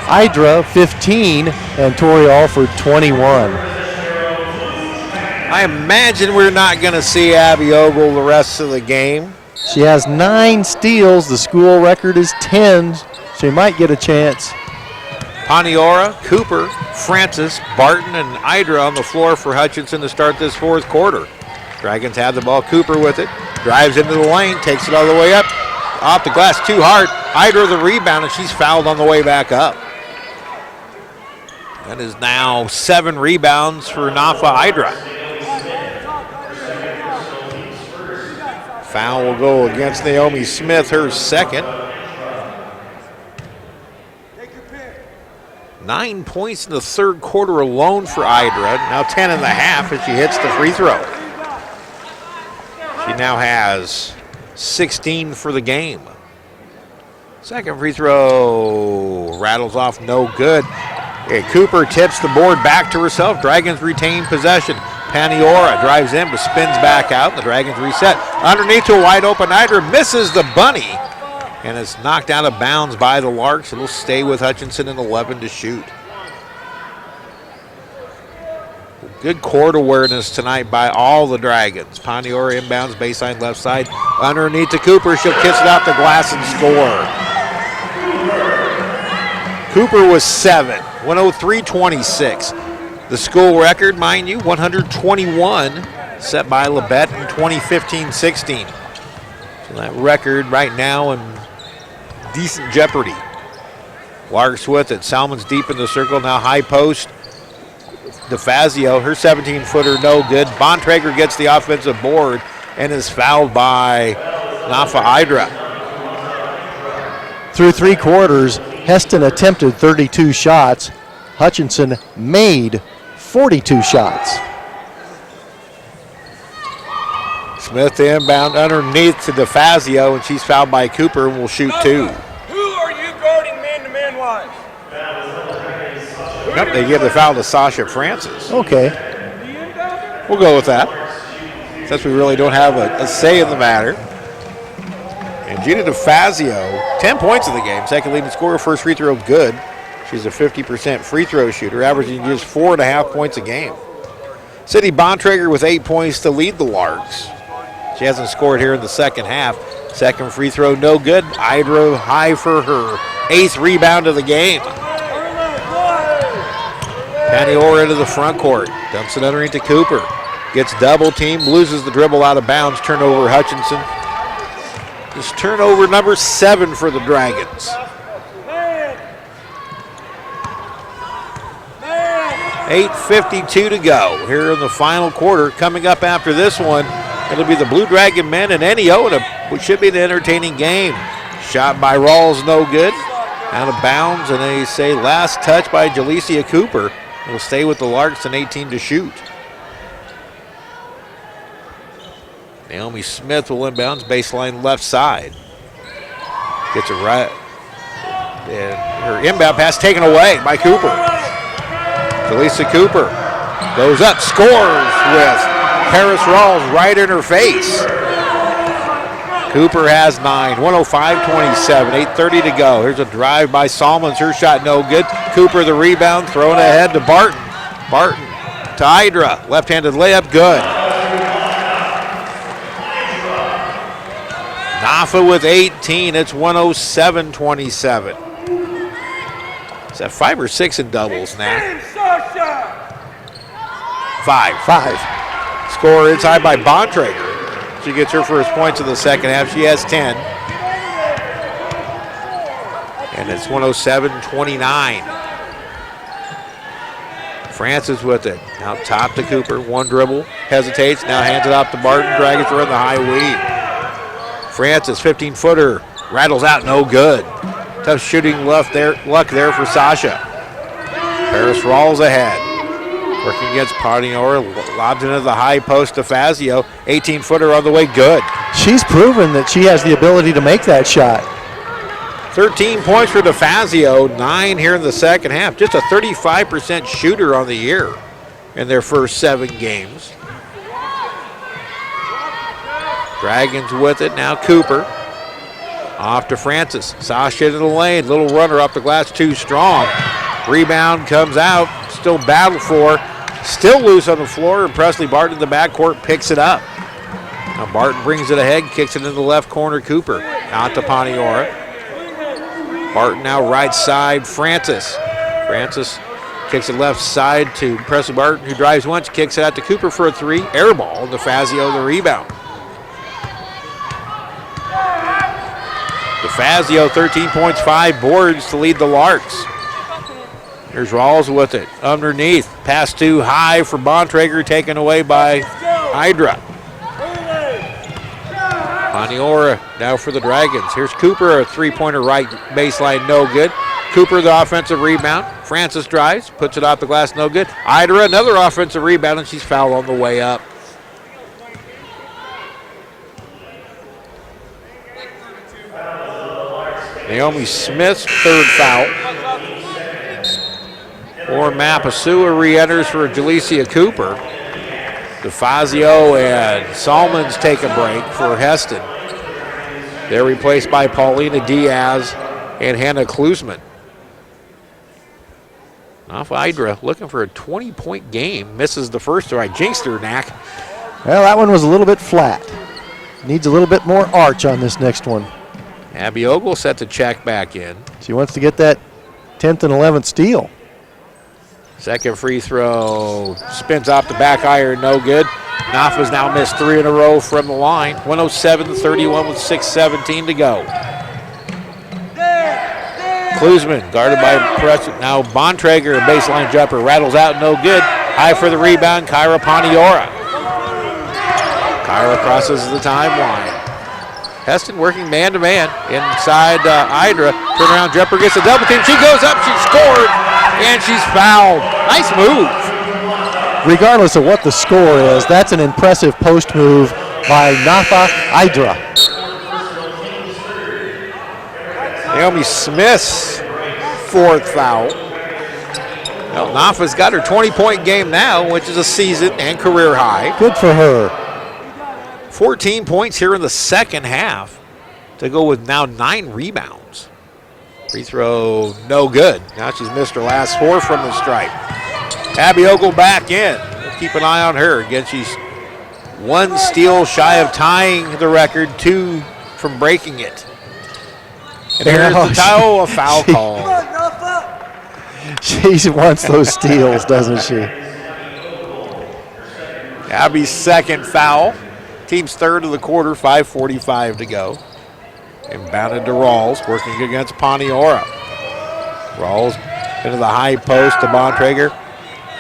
Idra, 15. And Tori Alford, 21. I imagine we're not going to see Abby Ogle the rest of the game. She has 9 steals. The school record is 10. She might get a chance. Paniora, Cooper, Francis, Barton, and Idra on the floor for Hutchinson to start this fourth quarter. Dragons have the ball. Cooper with it. Drives into the lane, takes it all the way up. Off the glass too hard. Idra the rebound, and she's fouled on the way back up. That is now 7 rebounds for Nafa Idra. Foul will go against Naomi Smith, her second. 9 points in the third quarter alone for Idra. Now 10 and a half as she hits the free throw. She now has 16 for the game. Second free throw rattles off, no good. Okay, Cooper tips the board back to herself. Dragons retain possession. Paniora drives in but spins back out. The Dragons reset. Underneath to a wide open Idra, misses the bunny. And it's knocked out of bounds by the Larks. It'll stay with Hutchinson in 11 to shoot. Good court awareness tonight by all the Dragons. Pontiora inbounds, baseline left side. Underneath to Cooper. She'll kiss it out the glass and score. Cooper was 7, 103-26. The school record, mind you, 121, set by Labette in 2015-16. So that record right now in decent jeopardy. Larks with it. Salmon's deep in the circle. Now high post. DeFazio, her 17-footer, no good. Bontrager gets the offensive board and is fouled by Nafa Hydra. Through 3 quarters, Hesston attempted 32 shots. Hutchinson made 42 shots. Smith inbound underneath to DeFazio, and she's fouled by Cooper and will shoot 2. Who are you guarding man-to-man wise? Nope, they give the foul to Sasha Francis. Okay. We'll go with that, since we really don't have a say in the matter. And Gina DeFazio, 10 points in the game, second leading scorer, first free throw good. She's a 50% free throw shooter, averaging just 4.5 points a game. Sydney Bontrager with 8 points to lead the Larks. She hasn't scored here in the second half. Second free throw, no good. Hydra high for her 8th rebound of the game. Paniora into the front court. Dumps it underneath to Cooper. Gets double teamed, loses the dribble out of bounds. Turnover Hutchinson. It's turnover number 7 for the Dragons. 8:52 to go here in the final quarter. Coming up after this one, it'll be the Blue Dragon men and NEO, which should be an entertaining game. Shot by Rawls, no good. Out of bounds, and they say last touch by Jalecia Cooper. Will stay with the Larks and 18 to shoot. Naomi Smith will inbounds, baseline left side. Gets it right. And her inbound pass taken away by Cooper. Jalecia Cooper goes up, scores with Paris Rawls right in her face. Cooper has 9, 105-27, 8:30 to go. Here's a drive by Salmons, her shot no good. Cooper the rebound, throwing ahead to Barton. Barton to Hydra, left-handed layup, good. Nafa with 18, it's 107-27. Is that 5 or 6 in doubles now? 5. Score inside by Bontrager. She gets her first points in the second half. She has 10. And it's 107-29. Francis with it. Out top to Cooper. One dribble. Hesitates. Now hands it off to Barton. Dragons are in the high weave. Francis, 15-footer. Rattles out. No good. Tough shooting luck there for Sasha. Paris Rawls ahead. Working against Pontiora, lobs into the high post to Fazio. 18-footer on the way, good. She's proven that she has the ability to make that shot. 13 points for DeFazio, 9 here in the second half. Just a 35% shooter on the year in their first 7 games. Dragons with it, now Cooper. Off to Francis. Sasha into the lane, little runner up the glass, too strong. Rebound comes out, still battled for. Still loose on the floor, and Presley Barton in the backcourt picks it up. Now Barton brings it ahead, kicks it into the left corner. Cooper out to Pontiora. Barton now right side, Francis. Francis kicks it left side to Presley Barton, who drives once, kicks it out to Cooper for a 3. Air ball, and DeFazio the rebound. DeFazio, 13 points, 5 boards to lead the Larks. Here's Rawls with it. Underneath. Pass too high for Bontrager, taken away by Hydra. Pontiora now for the Dragons. Here's Cooper, a 3-pointer right baseline, no good. Cooper, the offensive rebound. Francis drives, puts it off the glass, no good. Hydra, another offensive rebound, and she's fouled on the way up. Naomi Smith's 3rd foul. Or Mapasua re-enters for Jalecia Cooper. DeFazio and Salmons take a break for Hesston. They're replaced by Paulina Diaz and Hannah Klusman. Off Idra looking for a 20-point game. Misses the first try. Jinxed her, Knack. Well, that one was a little bit flat. Needs a little bit more arch on this next one. Abby Ogle set to check back in. She wants to get that 10th and 11th steal. Second free throw spins off the back iron, no good. Nafa's now missed 3 in a row from the line. 107-31 with 6:17 to go. Klusman guarded by Preston. Now Bontrager, a baseline jumper, rattles out, no good. High for the rebound, Kyra Paniora. Kyra crosses the timeline. Hesston working man-to-man inside Idra. Turnaround jumper gets a double team. She goes up, she scored, and she's fouled. Nice move. Regardless of what the score is, that's an impressive post move by Nafa Idra. Naomi Smith's 4th foul. Well, Nafa's got her 20-point game now, which is a season and career high. Good for her. 14 points here in the second half to go with now 9 rebounds. Free throw, no good. Now she's missed her last 4 from the stripe. Abby Ogle back in. We'll keep an eye on her. Again, she's 1 steal shy of tying the record, 2 from breaking it. And here's the Tahoe foul call. She wants those steals, doesn't she? Abby's 2nd foul. Team's 3rd of the quarter, 5:45 to go. Inbounded to Rawls, working against Paniora. Rawls into the high post to Bontrager.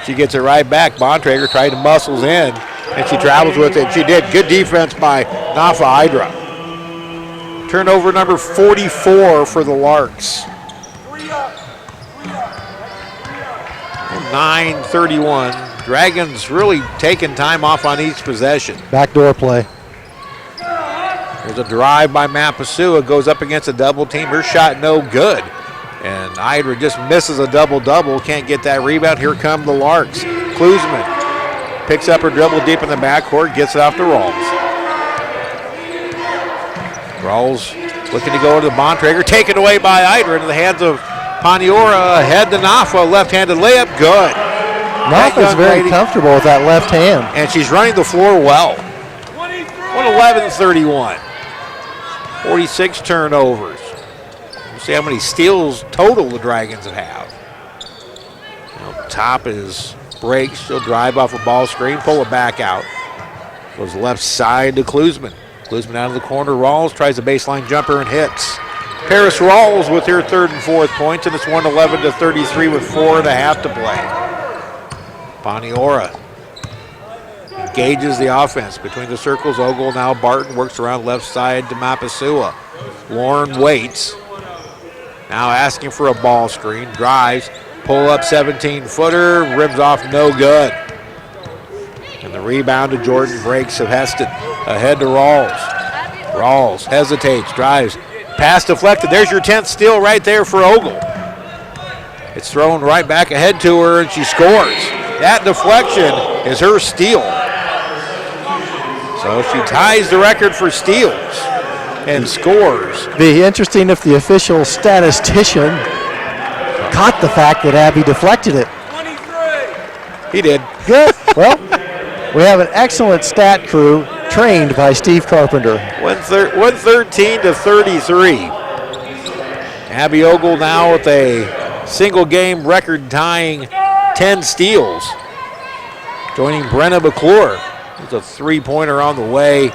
She gets it right back. Bontrager tried to muscles in, and she travels with it. She did. Good defense by Nafa Idra. Turnover number 44 for the Larks. 9:31. Dragons really taking time off on each possession. Backdoor play. There's a drive by Mapasua, goes up against a double team. Her shot no good. And Idra just misses a double-double, can't get that rebound. Here come the Larks. Klusman picks up her dribble deep in the backcourt, gets it off to Rawls. Rawls looking to go to the Bontrager, taken away by Idra into the hands of Paniora. Ahead to Nafa, left-handed layup, good. Nafa's very comfortable with that left hand. And she's running the floor well. 111-31. 46 turnovers. We'll see how many steals total the Dragons have. Now, top is breaks. She'll drive off a ball screen, pull it back out. Goes left side to Klusman. Klusman out of the corner. Rawls tries a baseline jumper and hits. Paris Rawls with her 3rd and 4th points, and it's 111-33 with 4.5 to play. Paniora engages the offense between the circles. Ogle now Barton works around left side to Mapasua. Lauren waits. Now asking for a ball screen. Drives. Pull up 17-footer. Rims off no good. And the rebound to Jordan breaks of Hesston. Ahead to Rawls. Rawls hesitates. Drives. Pass deflected. There's your 10th steal right there for Ogle. It's thrown right back ahead to her and she scores. That deflection is her steal. So she ties the record for steals and scores. Be interesting if the official statistician caught the fact that Abby deflected it. 23. He did. Good. Well, we have an excellent stat crew trained by Steve Carpenter. 113-33. Abby Ogle now with a single game record tying 10 steals. Joining Brenna McClure. There's a 3-pointer on the way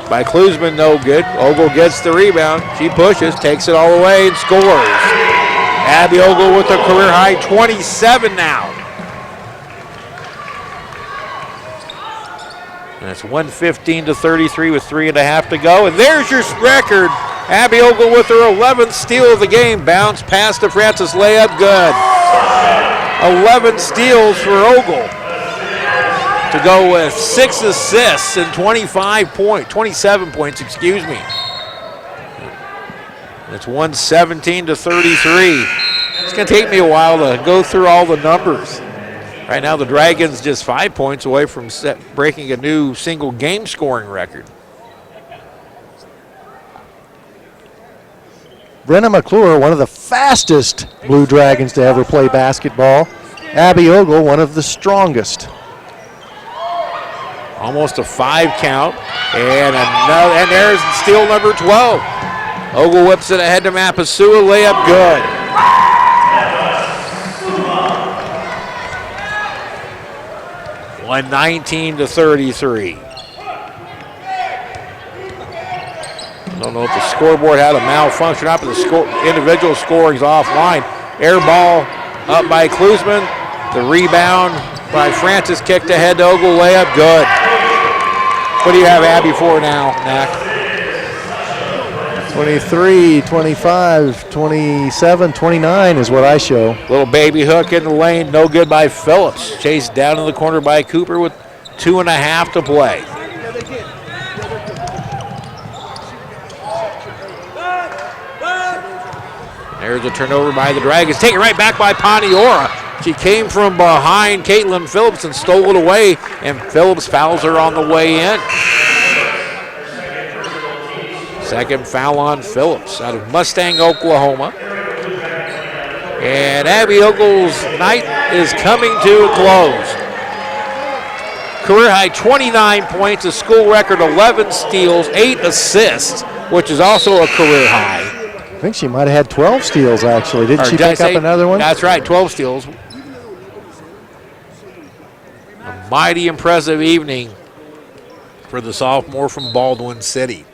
by Klusman, no good. Ogle gets the rebound. She pushes, takes it all the way, and scores. Abby Ogle with a career high 27 now. And it's 115-33 with 3.5 to go. And there's your record. Abby Ogle with her 11th steal of the game. Bounce pass to Francis, layup, good. 11 steals for Ogle to go with 6 assists and 27 points, excuse me. It's 117-33. It's going to take me a while to go through all the numbers. Right now, the Dragons just 5 points away from breaking a new single game scoring record. Brenna McClure, one of the fastest Blue Dragons to ever play basketball. Abby Ogle, one of the strongest. Almost a 5 count. And there's steal number 12. Ogle whips it ahead to Mapasua. Layup good. One 19-33. I don't know if the scoreboard had a malfunction or not, but the individual scoring's offline. Air ball up by Klusman. The rebound by Francis, kicked ahead to Ogle. Layup good. What do you have Abby for now, Mac? 23, 25, 27, 29 is what I show. Little baby hook in the lane, no good by Phillips. Chased down in the corner by Cooper with 2.5 to play. There's a turnover by the Dragons. Taken right back by Paniora. She came from behind Caitlin Phillips and stole it away, and Phillips fouls her on the way in. Second foul on Phillips out of Mustang, Oklahoma. And Abby Ogle's night is coming to a close. Career high 29 points, a school record 11 steals, 8 assists, which is also a career high. I think she might have had 12 steals, actually. Didn't she pick up another one? That's right, 12 steals. A mighty impressive evening for the sophomore from Baldwin City.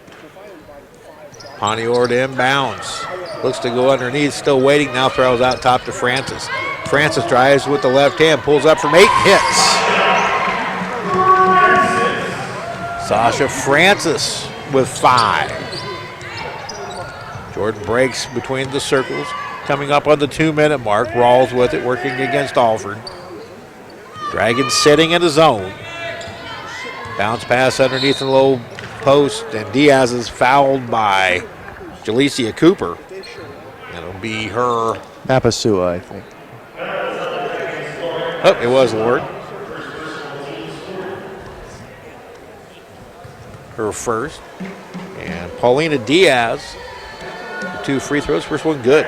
Panior to inbounds. Looks to go underneath, still waiting, now throws out top to Francis. Francis drives with the left hand, pulls up from 8, hits. Sasha Francis with 5. Jordan breaks between the circles, coming up on the 2-minute mark. Rawls with it, working against Alford. Dragons sitting in a zone. Bounce pass underneath the low post, and Diaz is fouled by Jalecia Cooper. It'll be her. Mapasua, I think. Oh, it was Lord. Her first. And Paulina Diaz, 2 free throws, first one good.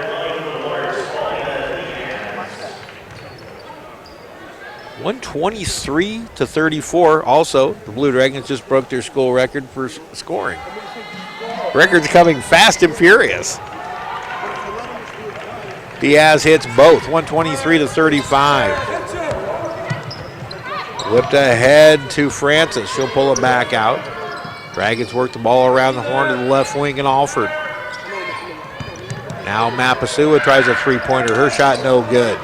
123-34. Also, the Blue Dragons just broke their school record for scoring. Record's coming fast and furious. Diaz hits both, 123-35. Whipped ahead to Francis. She'll pull it back out. Dragons work the ball around the horn to the left wing and Alford. Now Mapasua tries a 3-pointer. Her shot no good.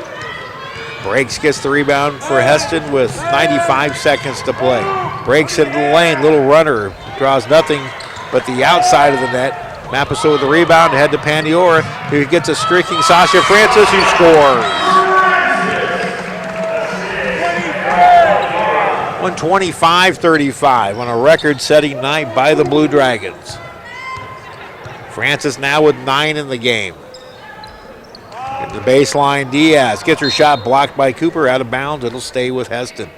Breaks, gets the rebound for Hesston with 95 seconds to play. Breaks into the lane, little runner, draws nothing but the outside of the net. Mapasua with the rebound, ahead to Pandiora, who gets a streaking Sasha Francis, who scores. 125-35 on a record-setting night by the Blue Dragons. Francis now with 9 in the game. At the baseline, Diaz gets her shot blocked by Cooper, out of bounds. It'll stay with Hesston.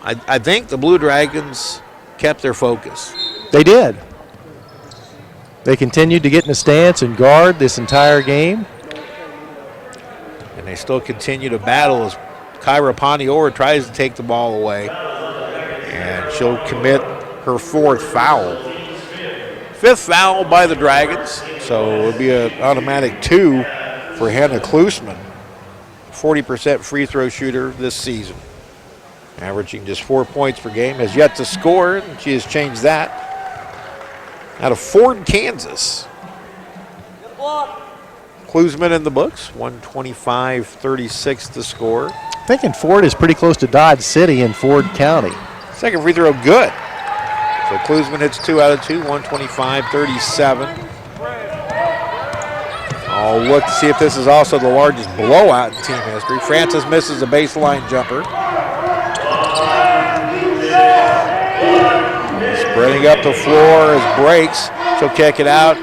I think the Blue Dragons kept their focus. They did. They continued to get in a stance and guard this entire game. And they still continue to battle as Kyra Paniora tries to take the ball away. And she'll commit her 4th foul. 5th foul by the Dragons, so it'll be an automatic 2 for Hannah Klusman. 40% free throw shooter this season. Averaging just 4 points per game, has yet to score, and she has changed that. Out of Ford, Kansas. Klusman in the books, 125-36 to score. I'm thinking Ford is pretty close to Dodge City in Ford County. Second free throw good. So Klusman hits 2 out of 2, 125-37. I'll look to see if this is also the largest blowout in team history. Francis misses a baseline jumper. Spreading up the floor as breaks. She'll kick it out.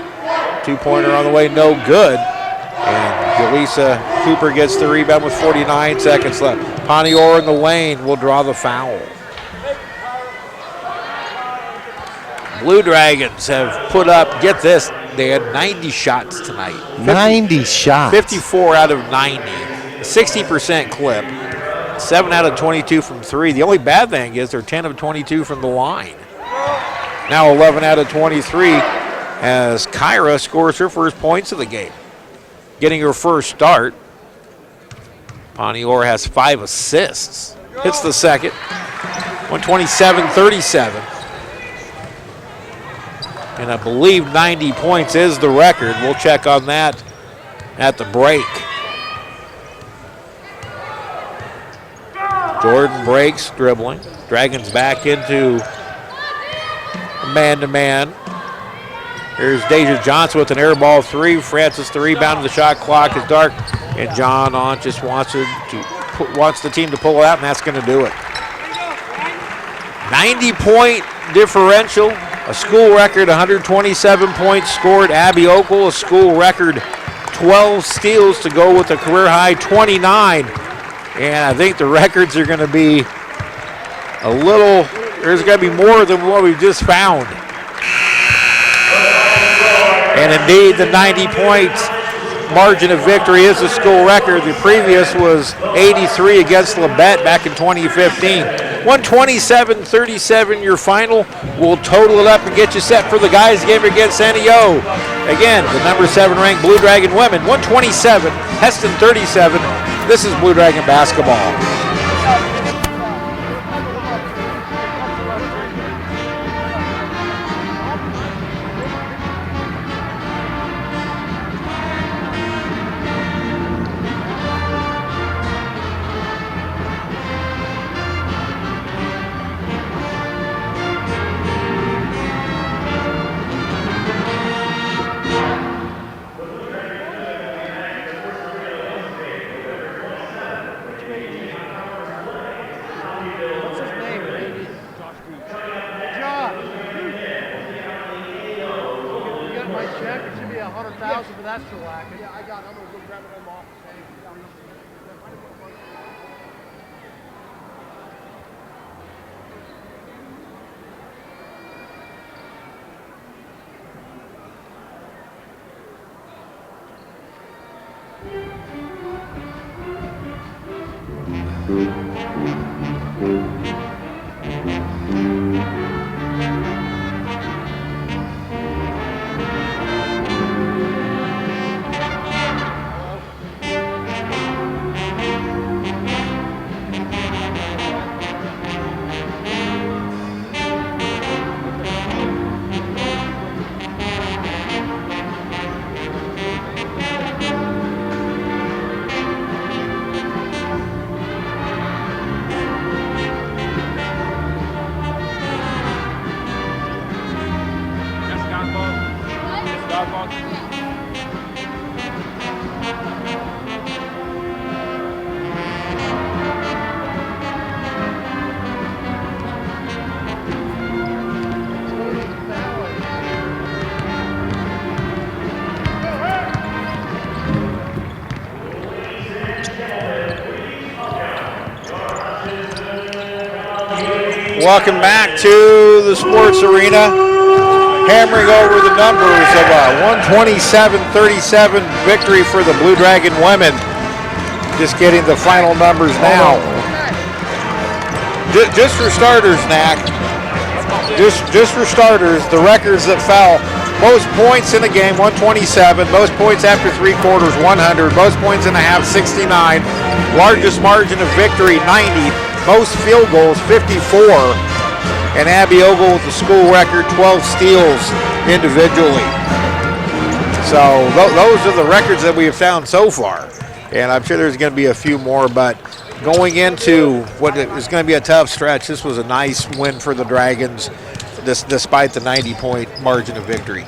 2-pointer on the way, no good. And Jalecia Cooper gets the rebound with 49 seconds left. Panior in the lane will draw the foul. Blue Dragons have put up, get this, they had 90 shots tonight. 90 shots. 54 out of 90. 60% clip. 7 out of 22 from 3. The only bad thing is they're 10 of 22 from the line. Now 11 out of 23 as Kyra scores her first points of the game. Getting her first start. Paulina has 5 assists. Hits the second. 127-37. And I believe 90 points is the record. We'll check on that at the break. Jordan breaks, dribbling. Dragons back into man-to-man. Here's Deja Johnson with an air ball 3. Francis the rebound. The shot clock is dark. And John on just wants the team to pull it out, and that's going to do it. 90-point differential. A school record 127 points scored. Abby Ogle, a school record 12 steals to go with a career high 29. And I think the records are going to be there's going to be more than what we just found. And indeed, the 90-point margin of victory is the school record. The previous was 83 against Labette back in 2015. 127-37, your final. We'll total it up and get you set for the guys' game against NEO. Again, the number 7 ranked Blue Dragon women, 127, Hesston 37. This is Blue Dragon basketball. Welcome back to the sports arena. Hammering over the numbers of a 127-37 victory for the Blue Dragon women. Just getting the final numbers now. Just for starters, Knack. Just for starters, the records that fell. Most points in the game, 127. Most points after 3 quarters, 100. Most points in the half, 69. Largest margin of victory, 90. Most field goals, 54. And Abby Ogle with the school record, 12 steals individually. So those are the records that we have found so far. And I'm sure there's going to be a few more, but going into what is going to be a tough stretch, this was a nice win for the Dragons, despite the 90-point margin of victory.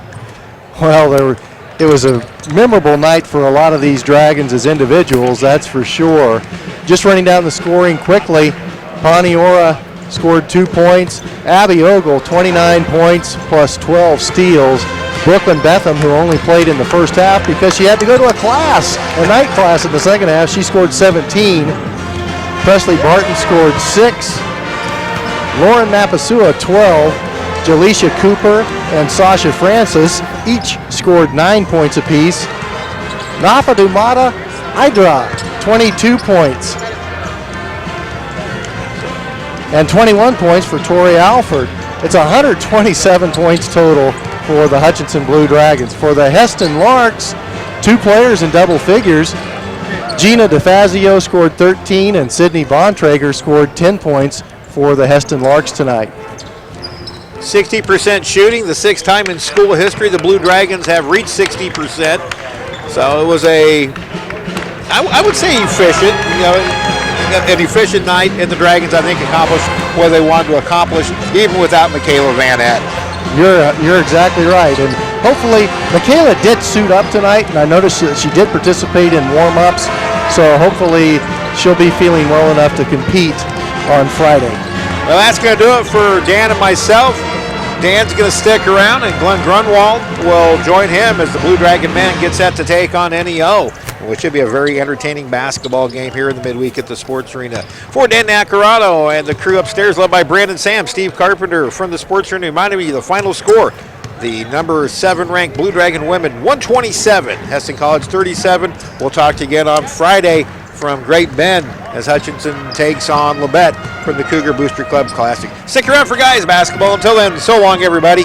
Well, it was a memorable night for a lot of these Dragons as individuals, that's for sure. Just running down the scoring quickly, Paulina scored 2 points. Abby Ogle, 29 points plus 12 steals. Brooklyn Betham, who only played in the first half because she had to go to a night class in the second half, she scored 17. Presley Barton scored 6. Lauren Mapasua, 12. Jaleisha Cooper and Sasha Francis each scored 9 points apiece. Nafa Dumata Idra 22 points. And 21 points for Tori Alford. It's 127 points total for the Hutchinson Blue Dragons. For the Hesston Larks, 2 players in double figures. Gina DeFazio scored 13 and Sydney Bontrager scored 10 points for the Hesston Larks tonight. 60% shooting, the 6th time in school history the Blue Dragons have reached 60%. So it was I would say efficient, an efficient night, and the Dragons, I think, accomplished what they wanted to accomplish, even without Michaela Van Atten. You're exactly right, and hopefully Michaela did suit up tonight, and I noticed that she did participate in warm-ups, so hopefully she'll be feeling well enough to compete on Friday. Well, that's going to do it for Dan and myself. Dan's going to stick around, and Glenn Grunwald will join him as the Blue Dragon men get set to take on NEO, which should be a very entertaining basketball game here in the midweek at the Sports Arena. For Dan Nacarado and the crew upstairs, led by Brandon Sam, Steve Carpenter from the Sports Arena, reminding me the final score. The number 7 ranked Blue Dragon women, 127. Hesston College, 37. We'll talk to you again on Friday from Great Bend as Hutchinson takes on Labette from the Cougar Booster Club Classic. Stick around for guys basketball. Until then, so long, everybody.